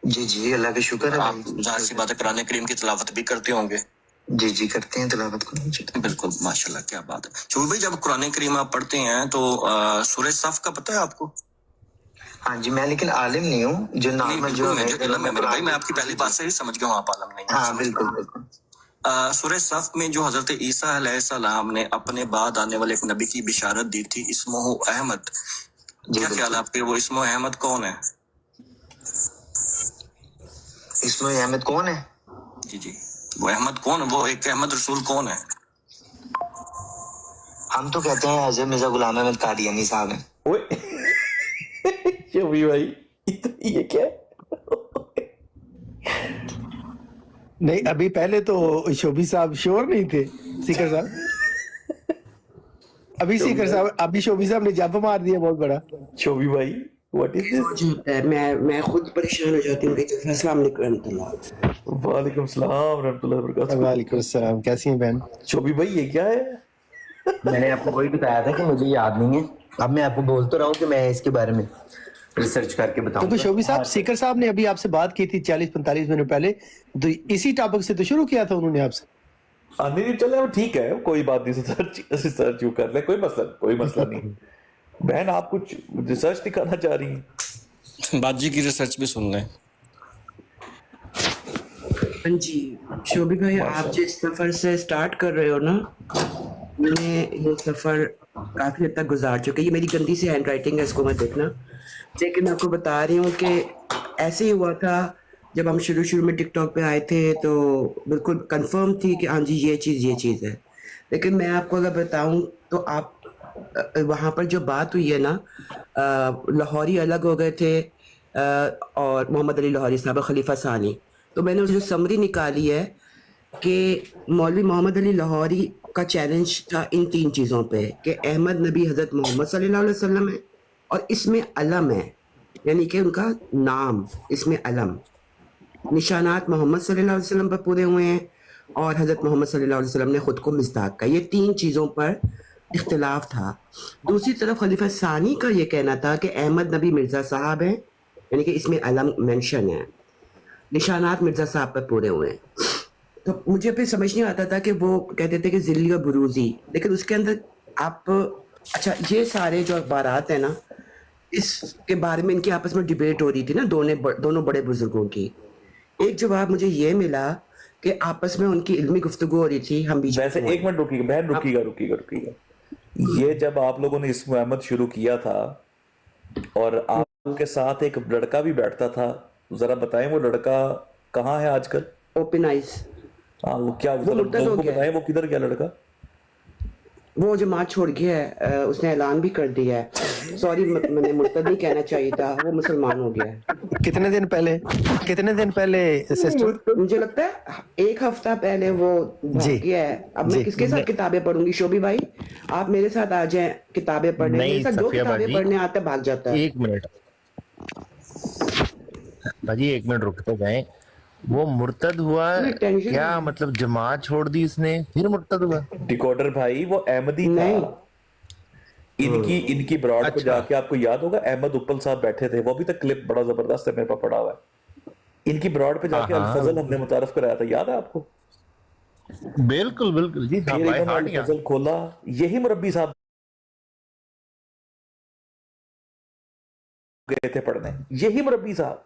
جی اللہ کا شکر ہے. آپ ظاہر سی بات ہے قرآن کریم کی تلاوت بھی کرتے ہوں گے؟ جی کرتے ہیں تلاوت کو. بالکل ماشاء اللہ, کیا بات ہے. شوبیر بھائی جب قرآن کریم آپ پڑھتے ہیں تو سورہ صف کا پتہ ہے آپ کو؟ ہاں جی, میں لیکن عالم نہیں ہوں, جو نارمل جو بھائی میں آپ کی پہلی بات سے ہی سمجھ گیا ہوں آپ عالم نہیں. ہاں بالکل. سورہ صف میں جو حضرت عیسیٰ علیہ السلام نے اپنے بعد آنے والے ایک نبی کی بشارت دی تھی, اسمہ احمد, کیا خیال ہے آپ کے, وہ اسمہ احمد کون ہے؟ اسمہ احمد کون ہے؟ جی وہ احمد کون, وہ ایک احمد رسول کون ہے؟ ہم تو کہتے ہیں حضرت مرزا غلام احمد قادیانی صاحب ہیں. شوبی بھائی یہ کیا ہے؟ نہیں ابھی پہلے تو شوبی صاحب شور نہیں تھے, سیکر صاحب. ابھی شوبی صاحب نے جب مار دیا بہت بڑا. شوبی بھائی واٹ از دس؟ میں خود پریشان ہو جاتی ہوں کہ السلام علیکم رحمۃ اللہ. وعلیکم السلام رحمۃ اللہ وبرکاتہ. وعلیکم السلام, کیسی ہیں بہن؟ شوبی بھائی یہ کیا ہے؟ میں نے آپ کو وہی بتایا تھا کہ مجھے یاد نہیں ہے, اب میں آپ کو بول تو رہا ہوں کہ میں اس کے بارے میں ریسرچ کر کے بتاؤں. تو شوبی صاحب, سیکر صاحب نے ابھی آپ سے بات کی تھی 40-45 منٹ پہلے, تو اسی ٹاپک سے تو شروع کیا تھا انہوں نے آپ سے. نہیں چلے ٹھیک ہے, کوئی بات نہیں, ریسرچ کر لیں, کوئی مسئلہ نہیں. بہن آپ کچھ ریسرچ دکھانا چاہ رہی ہیں؟ باجی کی ریسرچ بھی سن لیں. جی شوبی بھائی, آپ جس سفر سے سٹارٹ کر رہے ہو نا, میں یہ سفر کافی حد تک گزار چکے. یہ میری گندی سی ہینڈ رائٹنگ ہے, اس کو مت دیکھنا, لیکن میں آپ کو بتا رہی ہوں کہ ایسے ہی ہوا تھا جب ہم شروع میں ٹک ٹاک پہ آئے تھے, تو بالکل کنفرم تھی کہ ہاں جی یہ چیز ہے. لیکن میں آپ کو اگر بتاؤں تو آپ وہاں پر جو بات ہوئی ہے نا, لاہوری الگ ہو گئے تھے اور محمد علی لاہوری صاحب خلیفہ ثانی, تو میں نے جو سمری نکالی ہے کہ مولوی محمد علی لاہوری کا چیلنج تھا ان 3 چیزوں پہ, کہ احمد نبی حضرت محمد صلی اللہ علیہ وسلم ہے, اور اس میں علم ہے, یعنی کہ ان کا نام, اس میں علم, نشانات محمد صلی اللہ علیہ وسلم پر پورے ہوئے ہیں, اور حضرت محمد صلی اللہ علیہ وسلم نے خود کو مصداق کا. یہ 3 چیزوں پر اختلاف تھا. دوسری طرف خلیفہ ثانی کا یہ کہنا تھا کہ احمد نبی مرزا صاحب ہیں, یعنی کہ اس میں علم مینشن ہے, نشانات مرزا صاحب پر پورے ہوئے ہیں. تو مجھے پھر سمجھ نہیں آتا تھا کہ وہ کہتے تھے کہ ذلی و بروزی, لیکن اس کے اندر آپ, اچھا یہ سارے جو اخبارات ہیں نا, اس کے بارے میں ان کی آپس میں ڈیبیٹ ہو رہی تھی نا دونوں بڑے بزرگوں کی. ایک جواب مجھے یہ ملا کہ آپس میں ان کی علمی گفتگو ہو رہی تھی. ہم بھی ویسے ایک منٹ رکیے گا بہن, رکیے گا. یہ جب آپ لوگوں نے اسم احمد شروع کیا تھا اور آپ کے ساتھ ایک لڑکا بھی بیٹھتا تھا, ذرا بتائیں وہ لڑکا کہاں ہے آج کل؟ Open eyes. ہاں وہ کیا, بتائیں وہ کدھر گیا لڑکا؟ وہ جماعت چھوڑ گیا ہے, اس نے اعلان بھی کر دیا ہے. سوری میں نے مرتد نہیں کہنا چاہیے تھا, وہ مسلمان ہو گیا ہے. کتنے دن پہلے سسٹر؟ مجھے لگتا ہے 1 ہفتہ پہلے وہ بھاگ گیا ہے. اب میں کس کے ساتھ کتابیں پڑھوں گی؟ شوبی بھائی آپ میرے ساتھ آ جائیں کتابیں پڑھنے. میرے ساتھ جو کتابیں پڑھنے آتے بھاگ جاتا ہے. 1 منٹ باجی, 1 منٹ رکتے جائیں. وہ مرتد ہوا کیا مطلب, جماعت چھوڑ دی اس نے پھر مرتد ہوا؟ ڈیکوڈر بھائی وہ احمدی تھا. ان کی براڈ پہ جا کے, آپ کو یاد ہوگا احمد اپل صاحب بیٹھے تھے, وہ ابھی تک کلپ بڑا زبردست ہے میرے پاس پڑا ہوا ہے. ان کی براڈ پہ جا کے الفضل ہم نے متعارف کرایا تھا, یاد ہے آپ کو؟ بالکل جی. پھر الفضل کھولا, یہی مربی صاحب गए थे पढ़ने, यही मुरब्बी साहब,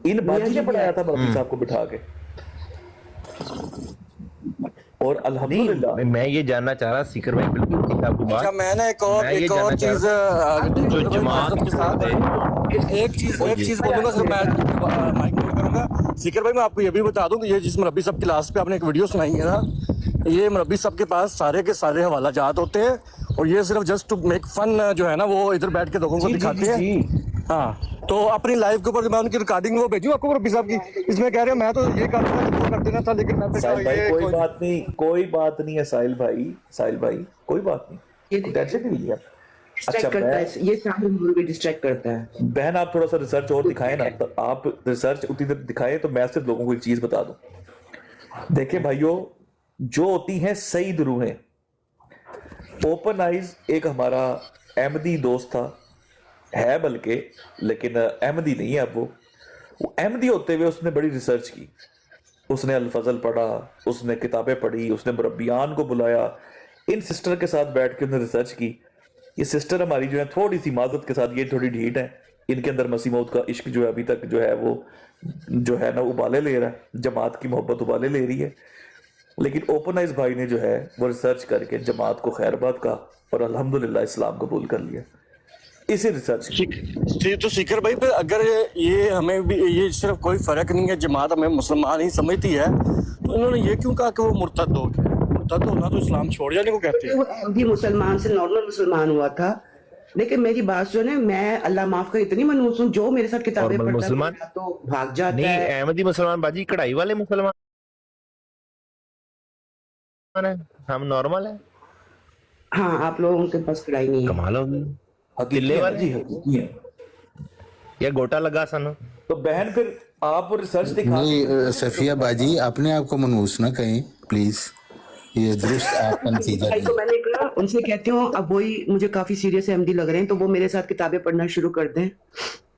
इन बाजी ने पढ़ाया था मुरब्बी साहब को बिठा के। और अल्हम्दुलिल्लाह मैं ये जानना चाह रहा सीकर भाई, बिल्कुल ठीक है आपकी बात। अच्छा मैंने एक और चीज जो जमात के साथ एक चीज बोलूंगा सर, मैं माइक नोट करूंगा। सीकर भाई मैं आपको ये भी बता दूं कि ये जिस मुरब्बी साहब की लास्ट पे आपने एक वीडियो सुनाई है ना, ये मुरब्बी साहब के पास सारे के सारे हवाला जात होते हैं और ये सिर्फ जस्ट टू मेक फन जो है ना वो इधर बैठ के लोगों को दिखाते हैं। हाँ तो अपनी लाइव के ऊपर मैं उनकी रिकॉर्डिंग वो भेजूं आपको मुरब्बी साहब की, इसमें कह रहे हैं मैं तो ये करता था वो कर देना था, लेकिन मैं साहिल भाई कोई बात नहीं है साहिल भाई कोई बात नहीं, टेंशन नहीं लिया। अच्छा ये सारे भी डिस्ट्रैक्ट करता है। बहन आप थोड़ा सा रिसर्च और दिखाएं ना, तो आप रिसर्च उतनी देर दिखाएं तो मैं सिर्फ लोगों को एक चीज बता दूं। देखिए भाइयों, जो होती हैं सईद रूहें, ओपन आइज एक हमारा अहमदी दोस्त था, है बल्कि, लेकिन अहमदी नहीं है अब वो अहमदी होते हुए उसने बड़ी रिसर्च की, उसने अल फजल पढ़ा, उसने किताबें पढ़ी, उसने मुरब्बियान को बुलाया, इन सिस्टर के साथ बैठ के उसने रिसर्च की। ये सिस्टर हमारी जो है थोड़ी सी माजत के साथ ये थोड़ी ढीठ है, इनके अंदर मसीह मौत का इश्क जो है अभी तक जो है वो जो है ना उबाले ले रहा है, जमात की मोहब्बत उबाले ले रही है। लेकिन ओपन आइज भाई ने जो है वो रिसर्च करके जमात को खैरबाद का और अल्हम्दुलिल्लाह इस्लाम कबूल कर लिया इसी रिसर्च की। तो सीकर भाई फिर अगर ये हमें भी ये सिर्फ कोई फर्क नहीं है, जमात हमें मुसलमान ही समझती है, तो इन्होंने ये क्यों कहा कि वो मुर्तद हो गया? मुर्तद होना तो इस्लाम छोड़ जाने को कहते हैं। वो अहमदी मुसलमान से नॉर्मल मुसलमान हुआ था, लेकिन मेरी बात सुने, मैं अल्लाह माफ कर इतनी मनूस हूँ, जो मेरे साथ किताबें पढ़ता है तो भाग जाता नहीं, है। अहमदी मुसलमान बाजी कढ़ाई वाले मुसलमान है, हम नॉर्मल है। हाँ आप लोगों के पास कढ़ाई नहीं है। कमाल होगी, हकीकी है जी, हकीकी है। या गोटा लगा सन। तो बहन फिर आप रिसर्च दिखा नहीं सफिया बाजी अपने आप को मनहूस ना कहें प्लीज, ये दुरुस्त आपका नतीजा भाई को मैंने कहा उनसे कहती हूँ, अब वही मुझे काफी सीरियस अहमदी लग रहे हैं तो वो मेरे साथ किताबें पढ़ना शुरू कर दें,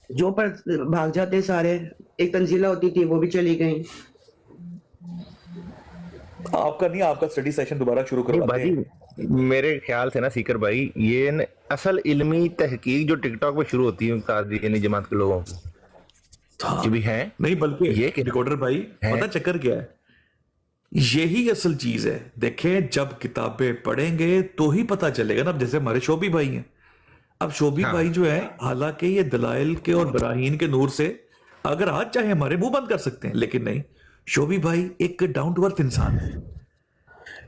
जो पर भाग जाते हैं सारे। एक तंजीला होती थी वो भी चली गई। आपका नहीं, आपका स्टडी सेशन दोबारा शुरू करवाते हैं। मेरे ख्याल से ना सीकर भाई, ये असल इल्मी तहकीक जो टिकटॉक पे शुरू होती है कादियानी जमात के लोगों की, ये भी है नहीं, बल्कि ये रिकॉर्डर भाई पता चक्कर क्या है, यही असल चीज है। देखें जब किताबें पढ़ेंगे तो ही पता चलेगा ना। अब जैसे हमारे शोभी भाई हैं, अब शोभी भाई जो है, हालांकि ये दलाइल के और बराहीन के नूर से अगर आज चाहे हमारे मुंह बंद कर सकते हैं, लेकिन नहीं, शोभी भाई एक डाउन टू अर्थ इंसान है,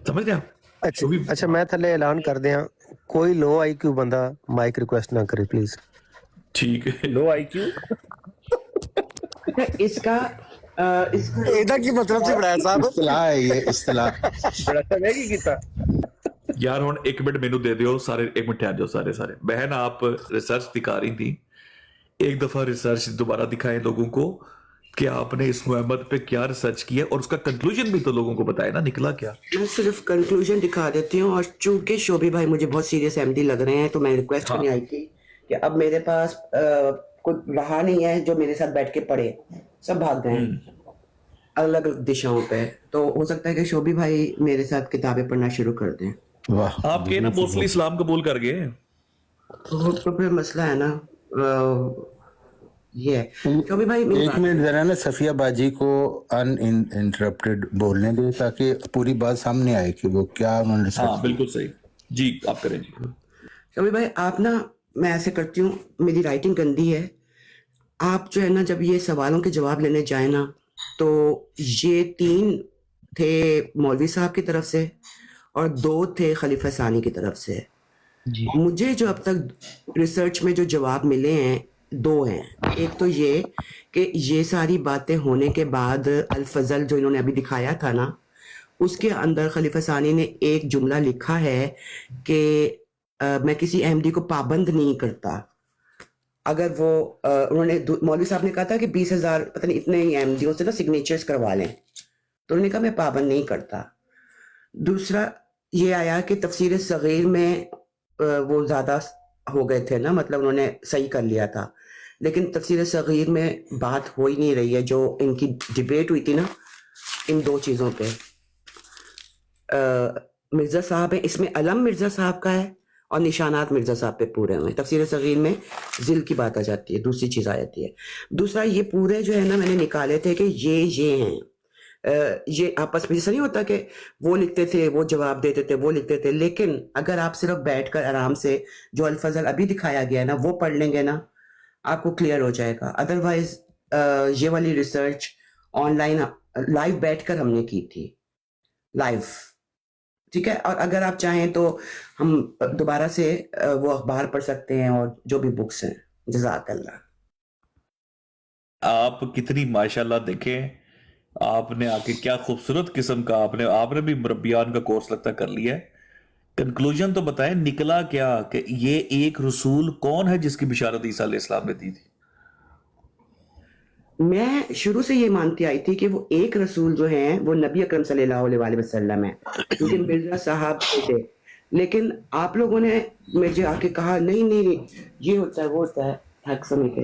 समझ रहे आप। अच्छा मैं थले ऐलान कर दिया, कोई लो आईक्यू बंदा माइक रिक्वेस्ट ना करे प्लीज। ठीक है, लो आईक्यू इसका ਇਹਦਾ ਕੀ ਮਤਲਬ ਸੀ ਬੜਾ ਸਾਹਿਬ? इस्तिलाह है ये, इस्तिलाह बड़ा अच्छा नहीं कीता यार हुण एक मिनट मेनू दे दियो सारे, एक मिनट ठहर जाओ सारे। बहन आप रिसर्च दिखा रही थी, एक दफा रिसर्च दोबारा दिखाएं लोगों को कि आपने इस अहमद पे क्या रिसर्च किया और उसका कंक्लूजन भी तो लोगों को बताया ना, निकला क्या। मैं सिर्फ कंक्लूजन दिखा देती हूँ, और चूंकि शोभी भाई मुझे बहुत सीरियस अहमदी लग रहे हैं तो मैं रिक्वेस्ट करने आई थी कि अब मेरे पास कोई रहा नहीं है जो मेरे साथ बैठ के पढ़े, सब भाग गए अलग अलग दिशाओं पे, तो हो सकता है कि शोभी भाई मेरे साथ किताबें पढ़ना शुरू कर दें। वाह, आपके ना मोस्टली इस्लाम कबूल कर गए, तो फिर मसला है ना ये शोभी भाई। एक मिनट जरा ना सफिया बाजी को अनइंटरप्टेड बोलने दे ताकि पूरी बात सामने आए कि वो क्या उन्होंने। हाँ बिल्कुल सही जी, आप करें जी। शोभी भाई आप ना, मैं ऐसे करती हूँ, मेरी राइटिंग गंदी है, आप जो है ना जब ये सवालों के जवाब लेने जाए ना, तो ये 3 थे मौलवी साहब की तरफ से और 2 थे खलीफा सानी की तरफ से। मुझे जो अब तक रिसर्च में जो जवाब मिले हैं 2 हैं। एक तो ये कि ये सारी बातें होने के बाद अल फजल जो इन्होंने अभी दिखाया था ना, उसके अंदर खलीफा सानी ने एक जुमला लिखा है कि मैं किसी अहमदी को पाबंद नहीं करता। अगर वो उन्होंने मौलवी साहब ने कहा था कि 20,000 पता नहीं इतने ही अहमदियों से ना सिग्नेचर्स करवा लें, तो उन्होंने कहा मैं पाबंद नहीं करता। दूसरा ये आया कि तफसीर सगीर में वो ज़्यादा हो गए थे ना, मतलब उन्होंने सही कर लिया था, लेकिन तफसीर सगीर में बात हो ही नहीं रही है। जो इनकी डिबेट हुई थी ना इन 2 चीज़ों पे, मिर्ज़ा साहब है, इसमें अलम मिर्ज़ा साहब का है اور نشانات مرزا صاحب پہ پورے ہوئے ہیں. تفسیر صغیر میں ذل کی بات آ جاتی ہے, دوسری چیز آ جاتی ہے. دوسرا یہ پورے جو ہے نا میں نے نکالے تھے کہ یہ ہیں, یہ آپس میں جیسا نہیں ہوتا کہ وہ لکھتے تھے وہ جواب دیتے تھے وہ لکھتے تھے, لیکن اگر آپ صرف بیٹھ کر آرام سے جو الفضل ابھی دکھایا گیا ہے نا وہ پڑھ لیں گے نا آپ کو کلیئر ہو جائے گا. ادروائز یہ والی ریسرچ آن لائن لائیو بیٹھ کر ہم نے کی تھی, لائیو, ٹھیک ہے. اور اگر آپ چاہیں تو ہم دوبارہ سے وہ اخبار پڑھ سکتے ہیں اور جو بھی بکس ہیں. جزاک اللہ. آپ کتنی ماشاءاللہ دیکھیں, آپ نے آ کے کیا خوبصورت قسم کا آپ نے بھی مربیان کا کورس لگتا کر لیا ہے. کنکلوژن تو بتائیں نکلا کیا کہ یہ ایک رسول کون ہے جس کی بشارت عیسیٰ علیہ السلام نے دی تھی؟ میں شروع سے یہ مانتی آئی تھی کہ وہ ایک رسول جو ہیں وہ نبی اکرم صلی اللہ علیہ وسلم ہے, کیونکہ مرزا صاحب تھے. لیکن آپ لوگوں نے مجھے آ کے کہا نہیں یہ ہوتا ہے وہ ہوتا ہے حق سمجھ کے,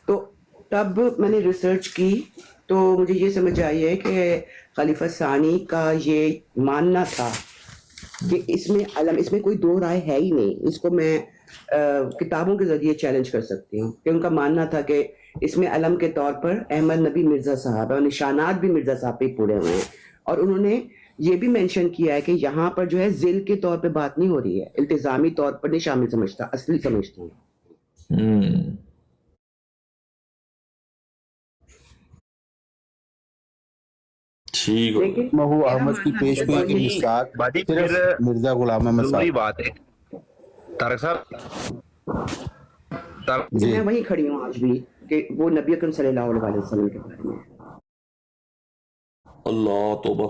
تو تب میں نے ریسرچ کی تو مجھے یہ سمجھ آئی ہے کہ خلیفہ ثانی کا یہ ماننا تھا کہ اس میں علم, اس میں کوئی دو رائے ہے ہی نہیں. اس کو میں کتابوں کے ذریعے چیلنج کر سکتی ہوں کہ ان کا ماننا تھا کہ اس میں علم کے طور پر احمد نبی مرزا صاحب ہے اور نشانات بھی مرزا صاحب پہ پورے ہوئے ہیں. اور انہوں نے یہ بھی مینشن کیا ہے کہ یہاں پر جو ہے ذل کے طور پہ بات نہیں ہو رہی ہے, التزامی طور پر نہیں شامل سمجھتا, اصلی سمجھتا ہوں. ٹھیک ہو لیکن محو احمد کی پیش گوئی کی مصداق باجی صرف پھر مرزا غلام احمد ضروری صاحب. بات ہے طارق صاحب, جی میں وہیں کھڑی ہوں آج بھی کہ وہ نبی اکرم صلی اللہ علیہ وسلم کے بارے میں. اللہ توبہ.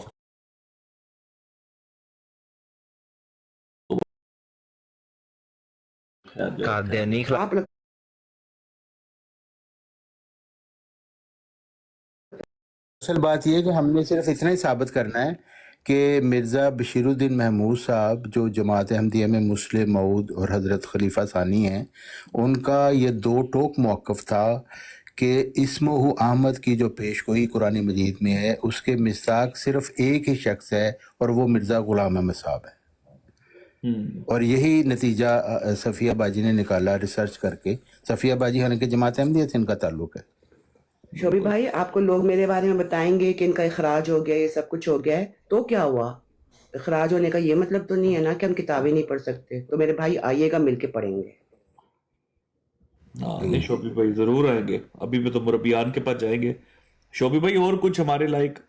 قادیانی خلاف آپ اصل بات یہ ہے کہ ہم نے صرف اتنا ہی ثابت کرنا ہے کہ مرزا بشیر الدین محمود صاحب جو جماعت احمدیہ میں مسلم موعود اور حضرت خلیفہ ثانی ہیں, ان کا یہ دو ٹوک موقف تھا کہ اسمہ احمد کی جو پیش گوئی قرآن مجید میں ہے اس کے مصداق صرف ایک ہی شخص ہے اور وہ مرزا غلام احمد صاحب ہے. اور یہی نتیجہ صفیہ باجی نے نکالا ریسرچ کر کے. صفیہ باجی حالانکہ جماعت احمدیہ سے ان کا تعلق ہے. شعبی بھائی آپ کو لوگ میرے بارے میں بتائیں گے کہ ان کا اخراج ہو گیا, یہ سب کچھ ہو گیا ہے, تو کیا ہوا؟ اخراج ہونے کا یہ مطلب تو نہیں ہے نا کہ ہم کتابیں نہیں پڑھ سکتے. تو میرے بھائی آئیے گا مل کے پڑھیں گے. نہیں شوبی بھائی ضرور آئیں گے, ابھی میں تو مربیان کے پاس جائیں گے. شوبی بھائی اور کچھ ہمارے لائق؟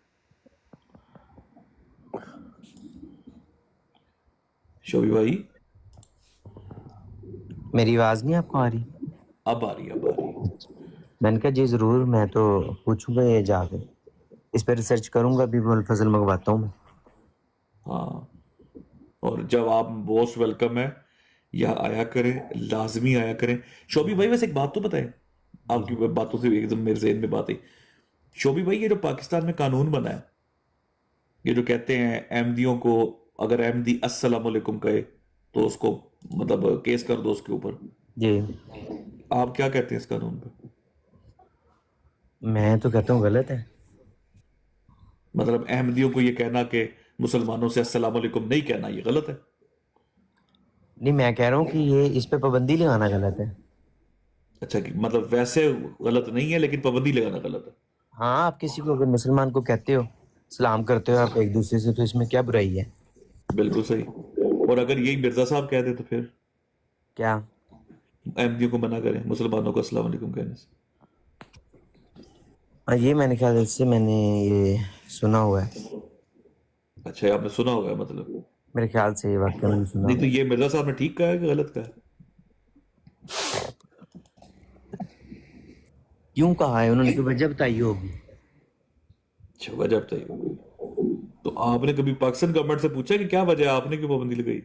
شوبی بھائی میری آواز نہیں آپ کو آ رہی؟ اب آ رہی ہے. میں نے کہا جی ضرور, میں تو پوچھوں گا یہ جا کے, اس پہ ریسرچ کروں گا, ابھی وہ الفضل منگواتا ہوں میں. ہاں, اور جب آپ موسٹ ویلکم ہے, یا آیا کریں, لازمی آیا کریں. شوبی بھائی ویسے ایک بات تو بتائیں, آپ کی باتوں سے ایک دم میرے ذہن میں بات آئی. شوبی بھائی یہ جو پاکستان میں قانون بنا ہے, یہ جو کہتے ہیں احمدیوں کو اگر احمدی السلام علیکم کہے تو اس کو مطلب کیس کر دو اس کے اوپر, جی آپ کیا کہتے ہیں اس قانون پہ؟ میں تو کہتا ہوں غلط ہے. مطلب احمدیوں کو یہ کہنا کہ مسلمانوں سے السلام علیکم نہیں کہنا, یہ غلط ہے؟ نہیں, میں کہہ رہا ہوں کہ یہ اس پہ پابندی لگانا غلط ہے. اچھا, مطلب ویسے غلط نہیں ہے لیکن پابندی لگانا غلط ہے. ہاں, آپ کسی کو اگر مسلمان کو کہتے ہو, سلام کرتے ہو آپ ایک دوسرے سے, تو اس میں کیا برائی ہے؟ بالکل صحیح. اور اگر یہی مرزا صاحب کہہ دے تو پھر کیا احمدیوں کو منع کریں مسلمانوں کو السلام علیکم کہنے سے؟ یہ میں نے خیال اس سے میں نے یہ سنا ہوا ہے. اچھا, آپ نے سنا ہوگا مطلب؟ میرے خیال سے یہ واقعہ میں نے سنا نہیں تو ہوا یہ مرزا صاحب نے ٹھیک کہا ہے کہ غلط کہا ہے؟ کیوں کہا ہے انہوں نے, کوئی وجہ بتائی ہوگی. اچھا, وجہ بتائی ہوگی. تو آپ نے کبھی پاکستان گورنمنٹ سے پوچھا کہ کیا وجہ ہے, آپ نے کیوں پابندی لگائی؟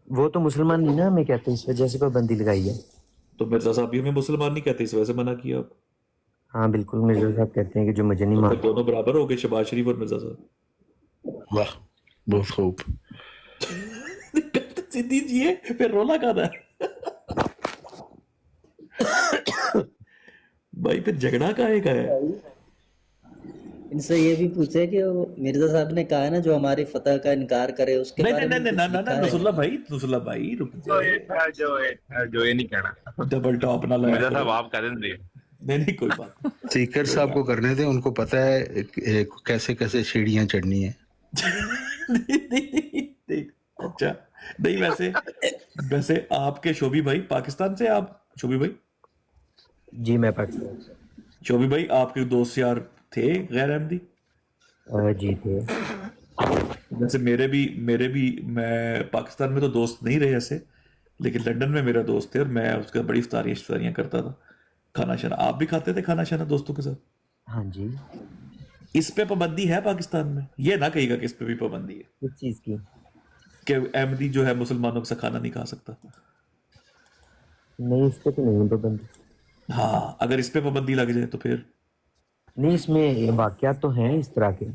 وہ تو مسلمان نہیں نا ہمیں کہتے, اس وجہ سے پابندی لگائی ہے. تو مرزا صاحب بھی ہمیں مسلمان نہیں کہتے, اس وجہ سے منع کیا آپ؟ ہاں بالکل, مرزا صاحب کہتے ہیں کہ جو مجھے نہیں تو پھر مانتا. دونوں برابر ہو گئے, شہباز شریف اور مرزا صاحب. واہ بہت خوب. سیدھی جی ہے, پھر رولا کہاں ہے بھائی؟ پھر جھگڑا کہے کا ہے؟ ان سے یہ بھی پوچھے کہ وہ مرزا صاحب نے کہا ہے نا جو ہماری فتح کا انکار کرے اس کے نہیں بارے نہیں میں نہیں کچھ نہیں لکھا نصر اللہ بھائی رک جو جائے، یہ نہیں کہنا ڈبل ٹاپ نہ لگا مرزا صاحب کرو، آپ کہہ دیں نہیں کوئی بات نہیں، سیکر کوئی صاحب کو بات کرنے دیں، ان کو پتہ ہے کیسے کیسے سیڑھیاں چڑھنی ہیں. نہیں، اچھا نہیں ویسے آپ کے شوبی بھائی پاکستان سے، آپ شوبی بھائی، جی میں پاکستان سے. شوبی بھائی آپ کے دوست یار تھے غیر احمدی؟ جی تھے. جیسے میرے بھی میں پاکستان میں تو دوست نہیں رہے ایسے، لیکن لنڈن میں میرا دوست تھے اور میں اس کا بڑی افطاریاں کرتا تھا، کھانا شانا. آپ بھی کھاتے تھے کھانا شانا دوستوں کے ساتھ؟ ہاں جی. اس پہ پابندی ہے پاکستان میں؟ یہ نہ کہیے گا کہ اس پہ بھی پابندی ہے کس چیز کی؟ کہ احمدی جو ہے مسلمانوں کے ساتھ کھانا نہیں کھا سکتا. نہیں اس پہ تو نہیں پابندی. ہاں اگر اس پہ پابندی لگ جائے تو پھر نہیں اس میں واقعات تو ہیں اس طرح کے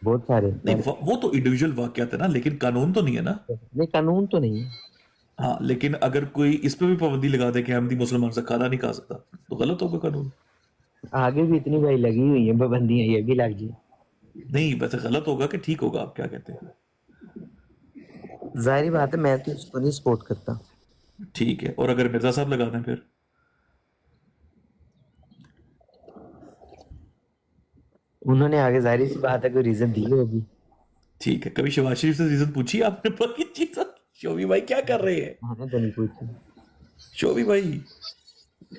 بہت سارے. نہیں، وہ تو انڈیویجول واقعات ہے نا، لیکن قانون تو نہیں ہے نا. نہیں قانون تو نہیں ہے. ہاں لیکن اگر کوئی اس پہ بھی پابندی لگا دے کہ احمدی مسلمان سے کھانا نہیں کھا سکتا تو غلط ہوگا قانون. آگے بھی اتنی بھائی لگی ہوئی ہیں پابندیاں، یہ بھی لگ جائے. نہیں ویسے غلط ہوگا کہ ٹھیک ہوگا؟ آپ کیا کہتے ہیں؟ ظاہری بات ہے میں تو اس کو نہیں سپورٹ کرتا. ٹھیک ہے، اور اگر مرزا صاحب لگا دیں پھر؟ انہوں نے آگے ظاہری سی بات ہے کوئی ریزن دی ہوگی. ٹھیک ہے، کبھی شہباز شریف سے ریزن پوچھی آپ نے باقی چیزیں؟ شوبی بھائی کیا کر رہے ہیں؟ ہاں تو نہیں پوچھی. شوبی بھائی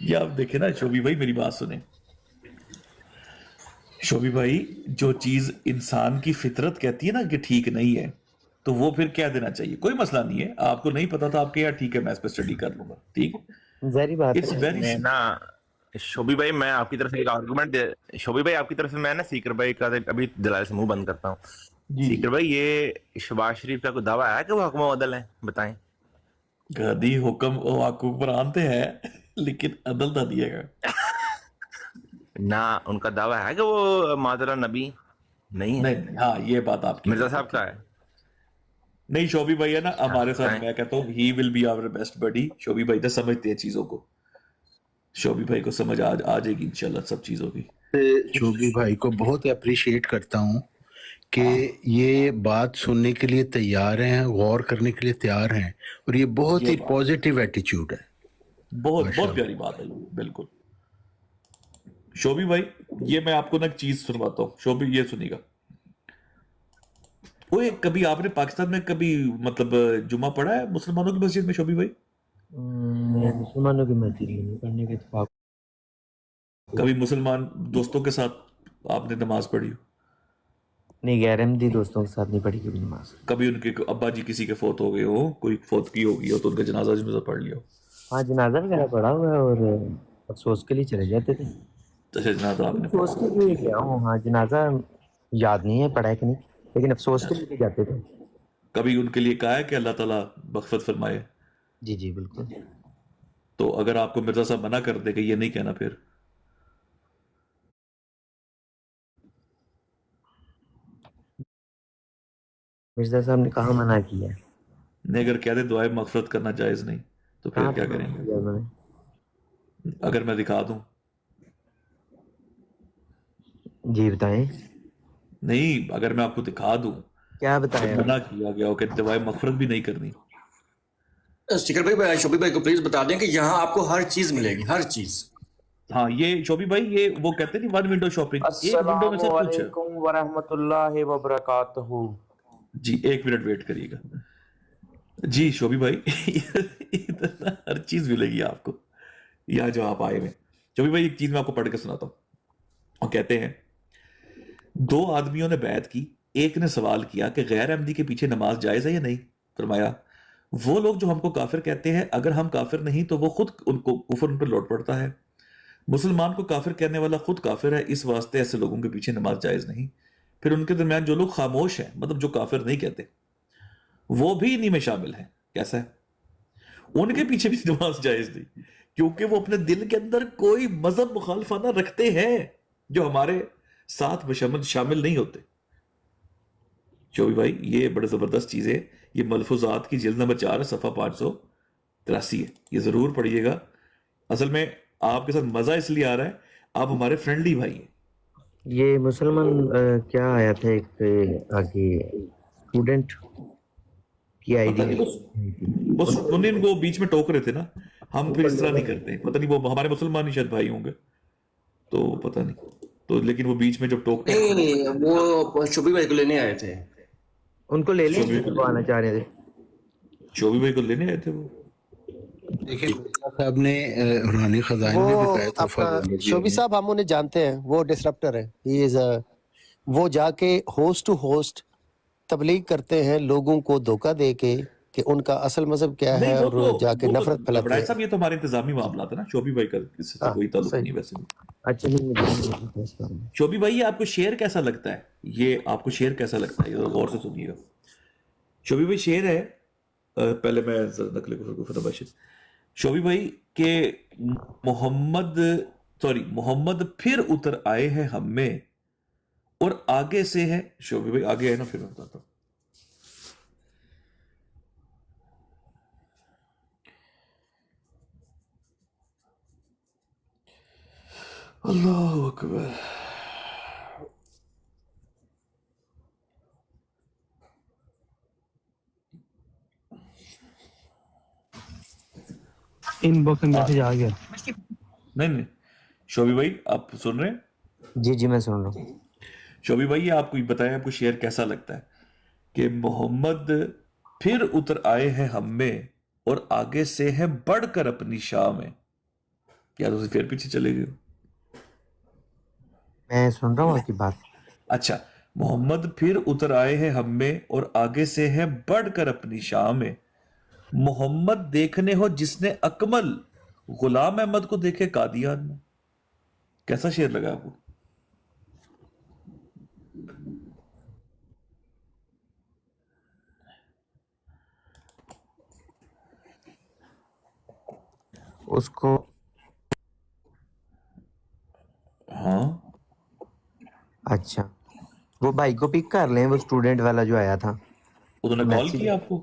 یہ آپ دیکھیں نا، شوبی بھائی میری بات سنیں. شوبی بھائی جو چیز انسان کی فطرت کہتی ہے نا کہ ٹھیک نہیں ہے تو وہ پھر کیا دینا چاہیے؟ کوئی مسئلہ نہیں ہے، آپ کو نہیں پتا تھا، آپ کے یار ٹھیک ہے میں اس پہ اسٹڈی کر لوں گا. ٹھیک ہے، ظاہری بات اٹس ہے. ویری میں نا شوبی بھائی، میں آپ کی طرف سے ایک آرگومنٹ شوبی بھائی آپ کی طرف سے میں نا سیکر بھائی کا ابھی دلائل سے منہ بند کرتا ہوں. جی سیکر بھائی یہ شہباز شریف کا کوئی دعویٰ ہے کہ وہ حکم و عدل ہے؟ بتائیں. گدی حکم و حکمران تے ہے لیکن عدل نہ دیے گا. نہ ان کا دعویٰ ہے کہ وہ معذرہ نبی نہیں ہے. نہیں ہاں یہ بات آپ کی مرزا صاحب کا ہے. نہیں شوبی بھائی ہے نا ہمارے ساتھ، بتائیں. میں کہتا ہوں ہی ول بی آور بیسٹ بڈی. شوبی بھائی تو سمجھتے ہیں چیزوں کو، شوبی بھائی کو سمجھ آ جائے گی انشاءاللہ سب چیزوں کی. شوبی بھائی کو بہت اپریشیٹ کرتا ہوں کہ یہ بات سننے کے لیے تیار ہیں، غور کرنے کے لیے تیار ہیں، اور یہ بہت یہ ہی بات پازیٹیو ایٹیچیوڈ ہے. بہت ماشاء پیاری بات ہے یہ، بالکل. شوبی بھائی یہ میں آپ کو نا ایک چیز سنواتا ہوں، شوبی یہ سنیے گا. وہ کبھی آپ نے پاکستان میں کبھی مطلب جمعہ پڑھا ہے مسلمانوں کی مسجد میں شوبی بھائی؟ مسلمانوں کی مسجد میں نہیں پڑھنے کے اتفاق. کبھی مسلمان دوستوں کے ساتھ آپ نے نماز پڑھی ہو؟ نہیں غیر احمدی دوستوں کے ساتھ نہیں پڑھی کبھی نماز. کبھی ان کے ابا جی کسی کے فوت ہو گئے ہو، کوئی فوت کی ہوگی ہو تو ان کا جنازہ جنازہ پڑھ لیا ہو؟ ہاں جنازہ وغیرہ پڑھا ہوا ہے اور افسوس کے لیے چلے جاتے تھے. اچھا جنازہ آپ نے افسوس کے لیے گیا ہوں. ہاں جنازہ یاد نہیں ہے پڑھا ہے کہ نہیں، لیکن افسوس کے لیے جاتے تھے. کبھی ان کے لیے کہا ہے کہ اللہ تعالیٰ مغفرت فرمائے؟ جی جی بالکل. تو اگر آپ کو مرزا صاحب منع کر دے کہ یہ نہیں کہنا پھر؟ مرزا صاحب نے کہاں منع کیا ہے؟ نہیں اگر کہہ دے دعائیں مغفرت کرنا جائز نہیں تو پھر کہاں کیا پہ کریں منع گے؟ کیا انہوں نے؟ اگر میں دکھا دوں؟ جی بتائیں. نہیں اگر میں آپ کو دکھا دوں کیا کہ بتایا؟ منع کیا گیا ہو کہ دعائیں مغفرت بھی نہیں کرنی. سٹیکر بھائی شوبی بھائی کو پلیز بتا دیں کہ یہاں آپ کو ہر چیز ملے گی، ہر چیز. ہاں یہ شوبی بھائی یہ وہ کہتے ہیں ون ونڈو شاپنگ، ایک ونڈو میں السلام سب کچھ ہے. علیکم ورحمۃ اللہ وبرکاتہ. جی ایک منٹ ویٹ کریے گا. جی شوبی بھائی ہر چیز ملے گی آپ کو یہاں جو آپ آئے ہوئے. شوبی بھائی ایک چیز میں آپ کو پڑھ کے سناتا ہوں. اور کہتے ہیں 2 آدمیوں نے بیعت کی، ایک نے سوال کیا کہ غیر احمدی کے پیچھے نماز جائز ہے یا نہیں؟ فرمایا وہ لوگ جو ہم کو کافر کہتے ہیں اگر ہم کافر نہیں تو وہ خود ان کو کفر ان پر لوٹ پڑتا ہے. مسلمان کو کافر کہنے والا خود کافر ہے، اس واسطے ایسے لوگوں کے پیچھے نماز جائز نہیں. پھر ان کے درمیان جو لوگ خاموش ہیں مطلب جو کافر نہیں کہتے وہ بھی انہی میں شامل ہیں. کیسا ہے؟ ان کے پیچھے بھی نماز جائز نہیں کیونکہ وہ اپنے دل کے اندر کوئی مذہب مخالفانہ رکھتے ہیں جو ہمارے ساتھ شامل نہیں ہوتے. شوبی بھائی یہ بڑے زبردست چیز ہے، یہ ملفوظات کی جلد نمبر 4 صفحہ 583 ہے، یہ ضرور پڑھیے گا. اصل میں آپ کے ساتھ مزہ اس لیے آ رہا ہے آپ ہمارے فرینڈلی بھائی ہیں. یہ مسلمان کیا آیا تھا ایک آگے اسٹوڈنٹ کی آئی پتہ نہیں ڈی بس انہیں ان کو بیچ میں ٹوک رہے تھے نا, ہم پھر اس طرح نہیں کرتے, پتہ نہیں وہ ہمارے مسلمان ہی شاید بھائی ہوں گے تو پتہ نہیں, تو لیکن وہ بیچ میں جب ٹوکتے ہیں نہیں وہ شوبی بھائی کو لینے آئے تھے. ان کو لے لیں شوبی وہ آنا چاہ رہے تھے. شوبی بھائی کو لینے آئے تھے وہ. دیکھیں مرزا صاحب نے روحانی خزائن میں بھی وہ کہا تھا اپنا شوبی صاحب ہم انہیں جانتے ہیں, وہ ڈسرپٹر ہے. وہ جا کے ہوسٹ ٹو ہوسٹ تبلیغ کرتے ہیں لوگوں کو دھوکہ دے کے کہ ان کا اصل مذہب کیا ہے, نہیں اور جا کے نفرت وہ پھیلاتے بڑائے ہیں. صاحب یہ تو ہمارے انتظامی معاملات ہے نا, شوبی بھائی کا اس سے تو کوئی تعلق صحیح. نہیں ویسے بھی. اچھا نہیں شوبی بھائی یہ آپ کو شعر کیسا لگتا ہے, یہ آپ کو شعر کیسا لگتا ہے, یہ غور سے سنیے گا. شوبی بھائی شعر ہے, پہلے میں نقل کو فتح شوبی بھائی کہ محمد پھر اتر آئے ہیں ہم میں اور آگے سے ہے. شوبی بھائی آگے ہے نا, پھر میں بتاتا ہوں. اللہ اکبر. ان باکس میں میسج آ گیا. نہیں شوبی بھائی آپ سن رہے ہیں؟ جی میں سن رہا ہوں. شوبی بھائی یہ آپ کو بتائیں آپ کو شعر کیسا لگتا ہے کہ محمد پھر اتر آئے ہیں ہم میں اور آگے سے ہیں بڑھ کر اپنی شاہ میں. یا تو پھر پیچھے چلے گئے. میں سن رہا ہوں آپ کی بات. اچھا, محمد پھر اتر آئے ہیں ہم میں اور آگے سے ہیں بڑھ کر اپنی شاہ میں. محمد دیکھنے ہو جس نے اکمل غلام احمد کو دیکھے قادیان میں. کیسا شعر لگا آپ کو؟ اس کو ہاں اچھا وہ بھائی کو پک کر لیں, وہ اسٹوڈنٹ والا جو آیا تھا. انہوں نے کال کیا آپ کو؟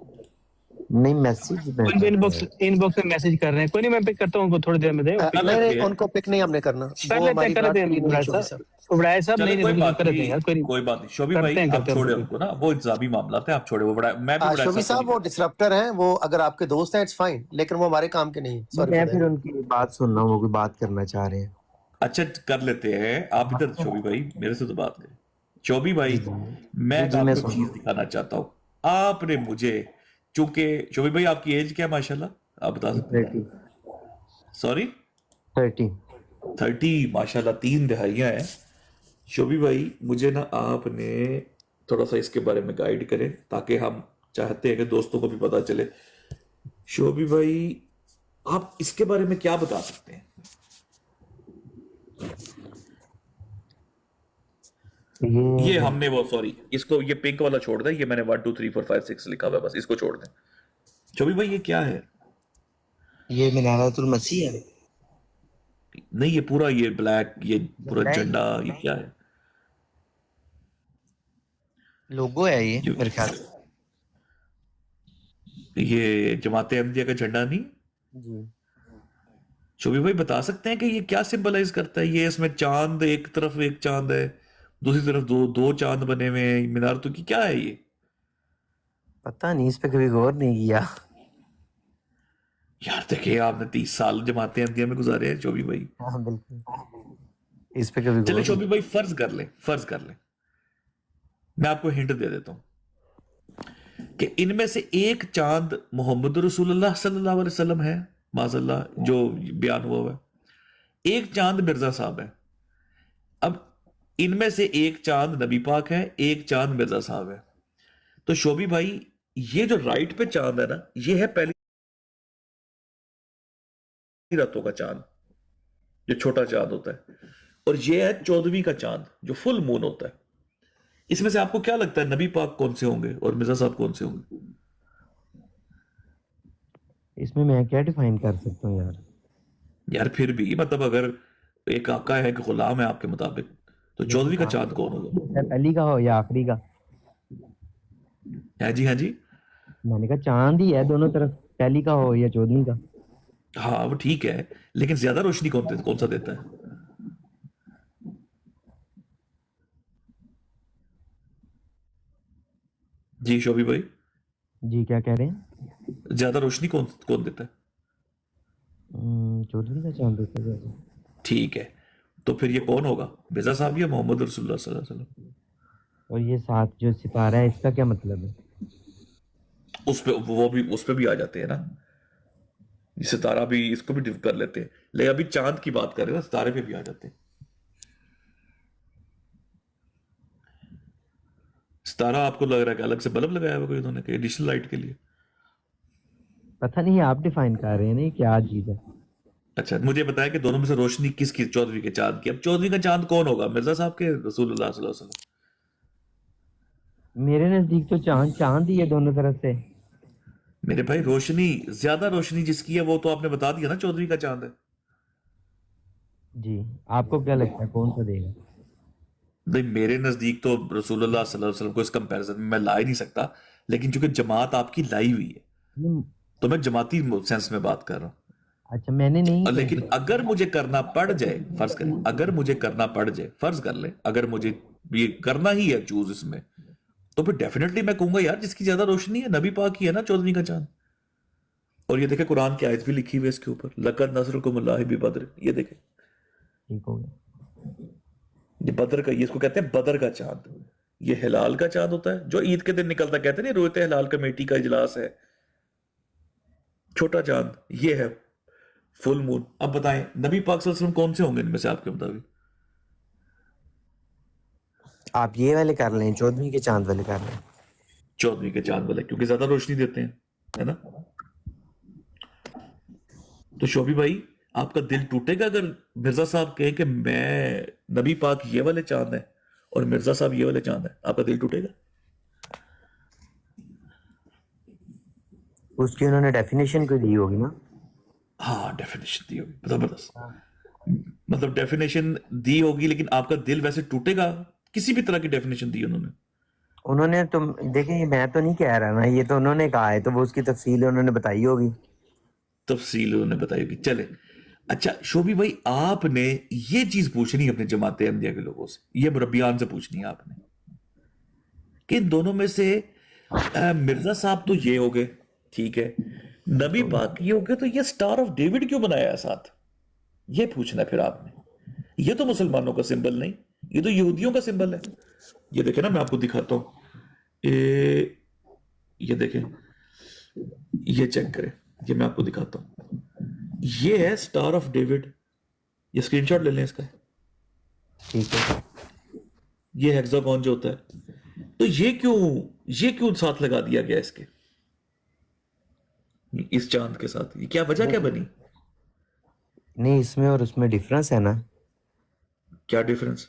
نہیں میسج ان باکس میں میسج کر رہے ہیں. کوئی نہیں, میں پک کرتا ہوں ان کو تھوڑی دیر میں. نہیں ان کو پک نہیں ہم نے کرنا, کر وہ لیتے ہیں ہماری کر بات لیتے کے لیے ہیں شوبی صاحب. ابراہیم صاحب. چلے نہیں کوئی بات کر لیتے ہیں یار, نہیں, کوئی بات نہیں. شوبی بھائی آپ چھوڑے ان کو نا, وہ انتظامی معاملات ہیں, آپ چھوڑے. وہ بڑا میں بھی بڑا شوبی صاحب وہ ڈسرپٹر ہیں, وہ اگر آپ کے دوست ہیں اٹس فائن, لیکن وہ ہمارے کام کے نہیں. میں پھر ان کی بات سن رہا ہوں, وہ کوئی بات کرنا چاہ رہے ہیں. اچھا کر لیتے ہیں آپ ادھر. شوبی بھائی میرے سے تو بات کریں. شوبی بھائی میں آپ کو چیز دکھانا چاہتا ہوں. آپ نے مجھے, چونکہ شوبی بھائی آپ کی ایج کیا ہے ماشاءاللہ آپ بتا سکتے ہیں؟ سوری 30 ماشاءاللہ, 3 دہائیاں ہیں. شوبی بھائی مجھے نا آپ نے تھوڑا سا اس کے بارے میں گائیڈ کریں تاکہ ہم چاہتے ہیں کہ دوستوں کو بھی پتا چلے. شوبی بھائی آپ اس کے بارے میں کیا بتا سکتے ہیں؟ یہ ہم نے وہ اس کو یہ پنک والا چھوڑ دیں, یہ میں نے 1 2 3 4 5 6 لکھا ہوا ہے, بس اس کو چھوڑ دیں. شوبی بھائی یہ کیا ہے؟ یہ منارۃ المسیح ہے. نہیں یہ پورا یہ بلیک, یہ پورا جھنڈا, یہ کیا ہے؟ لوگو ہے یہ میرے خیال سے. یہ جماعت احمدیہ کا جھنڈا نہیں؟ جی شوبی بھائی بتا سکتے ہیں کہ یہ کیا سمبلائز کرتا ہے؟ یہ اس میں چاند, ایک طرف ایک چاند ہے, دوسری طرف دو چاند بنے ہوئے ہیں مینارتوں کی, کیا ہے یہ؟ پتہ نہیں, اس پہ کبھی غور نہیں کیا. یار دیکھیں آپ نے 30 سال جماعت احمدیہ میں گزارے ہیں شوبی بھائی. ہاں بالکل, اس پہ کبھی چلے غور شوبی بھائی فرض کر لیں, میں آپ کو ہنٹ دے دیتا ہوں کہ ان میں سے ایک چاند محمد رسول اللہ صلی اللہ علیہ وسلم ہے, معاذ اللہ جو بیان ہوا ہے. ایک چاند مرزا صاحب ہے. اب ان میں سے ایک چاند نبی پاک ہے, ایک چاند مرزا صاحب ہے. تو شوبی بھائی یہ جو رائٹ پہ چاند ہے نا, یہ ہے پہلی راتوں کا چاند جو چھوٹا چاند ہوتا ہے, اور یہ ہے 14ویں کا چاند جو فل مون ہوتا ہے. اس میں سے آپ کو کیا لگتا ہے نبی پاک کون سے ہوں گے اور مرزا صاحب کون سے ہوں گے؟ اس میں کیا ڈیفائن کر سکتا ہوں یار پھر بھی مطلب اگر ایک آقا ہے, ایک غلام ہے آپ کے مطابق, تو 14ویں کا چاند کون ہوگا؟ پہلی کا ہو یا آخری کا؟ ہاں جی میں نے کہا چاند ہی ہے دونوں طرف, پہلی کا ہو یا 14ویں کا. ہاں وہ ٹھیک ہے, لیکن زیادہ روشنی کون سا دیتا ہے؟ जी शोभी भाई, जी क्या कह रहे हैं? ज्यादा रोशनी कौन कौन देता है? चौधरी का चांद देता है ज़्यादा। ठीक है, तो फिर ये कौन होगा, मिर्जा साहब या मोहम्मद रसूलुल्लाह सल्लल्लाहु अलैहि वसल्लम? और ये साथ जो सितारा है इसका क्या मतलब है? उस पे वो भी उस पे भी आ जाते हैं ना, ये सितारा भी, इसको भी डिव कर लेते हैं, लेकिन अभी चांद की बात कर रहे हैं ना, सितारे पे भी आ जाते हैं। सितारा आपको लग रहा है कि अलग से बल्ब लगाया हुआ कोई उन्होंने, कि एडिशनल लाइट के लिए? पता नहीं, आप डिफाइन कर रहे हैं ना ये क्या चीज है। अच्छा, मुझे बताया कि दोनों में से रोशनी किसकी, चौधरी के चांद की। अब चौधरी का चांद कौन होगा, मिर्जा साहब के रसूलुल्लाह सल्लल्लाहु अलैहि वसल्लम? मेरे नजदीक तो चांद चांद ही है दोनों तरफ से। मेरे भाई, रोशनी, ज्यादा रोशनी जिसकी है वो तो आपने बता दिया ना, चौधरी का चांद है। जी, आपको क्या लगता है कौन सा देगा? नहीं, मेरे नजदीक तो रसूलुल्लाह सल्लल्लाहु अलैहि वसल्लम को इस कंपैरिजन में मैं ला ही नहीं सकता, लेकिन चूंकि जमात आपकी लाई हुई है नहीं, तो मैं जमाती सेंस में बात कर रहा हूँ। अच्छा मैंने नहीं लेकिन अगर मुझे करना पड़ जाए, फर्ज करें, अगर मुझे करना पड़ जाए, फर्ज कर ले, अगर मुझे ये करना ही है चूज इसमें, तो फिर डेफिनेटली मैं कहूंगा यार जिसकी ज्यादा रोशनी है, नबी पाक ही है ना चौधरी का चांद। और ये देखे, कुरान की आयत भी लिखी हुई है इसके ऊपर, लक़द नसरकुमुल्लाहि बिबद्र, ये देखे, ठीक हो गया। ये बदर का, ये इसको कहते हैं बदर का चांद। ये हिलाल का चांद होता है जो ईद के दिन निकलता, कहते हैं रोते हिलाल कमेटी का इजलास है, छोटा चांद। ये है फुल मून। अब बताएं नबी पाक सल्लल्लाहु अलैहि वसल्लम कौन से होंगे इनमें से आपके मुताबिक? आप ये वाले कर लें, चौधरी के चांद वाले कर लें। चौधरी के चांद वाले, क्योंकि ज्यादा रोशनी देते हैं, है ना। तो शोभी भाई, आपका दिल टूटेगा अगर मिर्जा साहब कहें कि मैं, नबी पाक ये वाले चांद है और मिर्जा साहब ये वाले चांद है, आपका दिल टूटेगा? उसकी उन्होंने डेफिनेशन को दी होगी ना। हाँ, डेफिनेशन दी होगी, जबरदस्त। मतलब डेफिनेशन दी होगी, लेकिन आपका दिल वैसे टूटेगा? किसी भी तरह की डेफिनेशन दी उन्होंने तो देखिए, ये मैं तो नहीं कह रहा ना, ये तो उन्होंने कहा है, तो वो उसकी तफसील उन्होंने बताई होगी। तफसील उन्होंने बताई होगी। चले, अच्छा शोभी भाई, आपने ये चीज पूछनी है अपने जमात अहमदिया के लोगों से, ये मुरब्बियान से पूछनी है आपने, कि इन दोनों में से मिर्जा साहब तो ये हो गए, ठीक है, नबी पाक ये हो गए, तो ये स्टार ऑफ डेविड क्यों बनाया है साथ? ये पूछना है फिर आपने। ये तो मुसलमानों का सिंबल नहीं, ये तो यहूदियों का सिंबल है। ये देखें ना, मैं आपको दिखाता हूं, ये देखें, ये चेक करें, ये मैं आपको दिखाता हूं, ये है स्टार ऑफ डेविड। ये स्क्रीनशॉट ले लें इसका, ठीक है। ये हेक्सागोन जो होता है, तो ये क्यों साथ लगा दिया गया इसके, इस चांद के साथ? ये क्या वजह क्या बनी? नहीं, इसमें और उसमें डिफरेंस है ना। क्या डिफरेंस?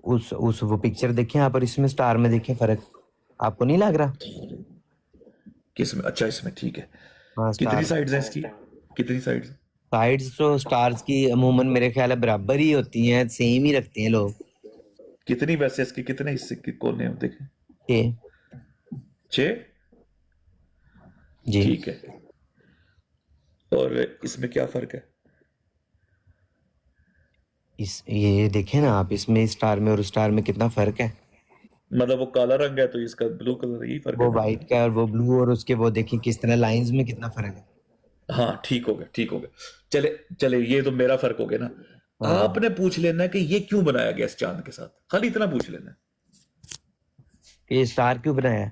उस वो पिक्चर देखें आप, और इसमें स्टार में देखें, फर्क आपको नहीं लग रहा? किसमें? अच्छा, इसमें, ठीक है। हाँ, कितनी साइड्स हैं इसकी? कितनी साइड्स? साइड्स तो स्टार्स की अमूमन मेरे ख्याल है बराबर ही होती हैं, सेम ही रखते हैं लोग। कितनी वैसे इसके कितने हिस्से के कोने हैं देखें? 6 जी, ठीक है। और इसमें क्या फर्क है? ये देखें ना आप, इसमें स्टार में और उस स्टार में कितना फर्क है। मतलब वो काला रंग है तो इसका ब्लू कलर, यही फर्क है। वो वाइट का और वो ब्लू, और उसके वो देखें किस तरह लाइंस में कितना फर्क है। हाँ, ठीक हो गया। चले, ये तो मेरा फर्क हो गया ना। आपने पूछ लेना है कि ये क्यों बनाया गया इस चांद के साथ, खाली इतना पूछ लेना है कि ये स्टार क्यों बनाया है।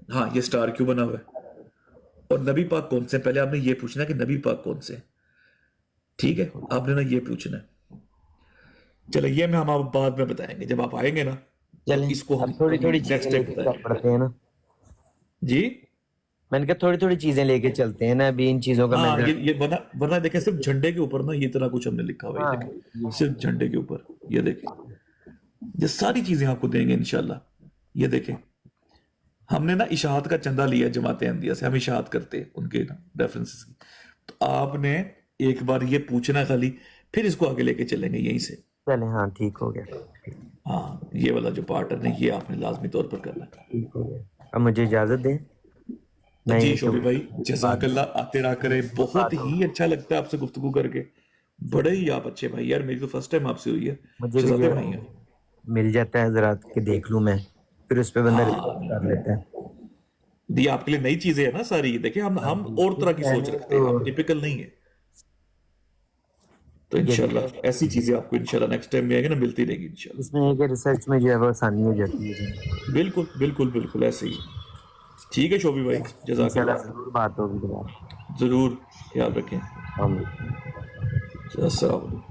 हाँ, ये स्टार क्यों बना हुआ है, और नबी पाक कौन से? पहले आपने ये पूछना है कि नबी पाक कौन से, ठीक है, आपने ना ये पूछना है। चलो, ये मैं हम आप बाद में बताएंगे, जब आप आएंगे ना, चलें, इसको हम थोड़ी थोड़ी नेक्स्ट चीजें टाइम लेके पढ़ते हैं ना जी। मैंने कहा थोड़ी थोड़ी चीजें लेके चलते हैं ना, अभी इन चीजों का हाँ, मैं ये वरना देखें, सिर्फ झंडे के ऊपर ना ये इतना कुछ हमने लिखा हुआ है, हाँ, देखें, सिर्फ झंडे के ऊपर, ये देखें, ये सारी चीजें आपको देंगे इंशाल्लाह। ये देखें, हमने ना इशाअत का चंदा लिया जमात अहमदिया से, हम इशाअत करते हैं उनके ना रेफरेंसेस की, तो आपने एक बार ये पूछना खाली, फिर इसको आगे लेके चलेंगे यहीं से। चले, हाँ ठीक हो गया। हाँ, ये वाला जो पार्ट है ना, ये आपने लाजमी तौर पर करना है। ठीक हो गया, अब मुझे इजाजत दें। जी शोभी भाई, जज़ाकल्लाह, आते रहा करे, बहुत ही अच्छा लगता है आपसे गुफ्तगू करके, बड़े ही आप अच्छे भाई यार, मेरी तो फर्स्ट टाइम आपसे हुई है। मुझे शहजादे भी भाई हैं। मिल जाता है जरा कि देख लूं मैं। پھر اس پہ بندہ ریسرچ کر لیتا ہے. یہ آپ کے لیے نئی چیزیں ہیں نا ساری. دیکھیں ہم اور طرح کی سوچ رکھتے ہیں, ٹپیکل نہیں ہے. تو انشاءاللہ ایسی چیزیں آپ کو انشاءاللہ نیکسٹ ٹائم میں آئے گا نا, ملتی رہے گی انشاءاللہ. اس میں ایک ریسرچ میں جو ہے وہ آسانی ہو جاتی ہے. بالکل بالکل بالکل ایسے ہی. ٹھیک ہے شوبی بھائی, جزاک اللہ. ضرور بات ہوگی دوبارہ. ضرور, خیال رکھیں. آمین. السلام علیکم.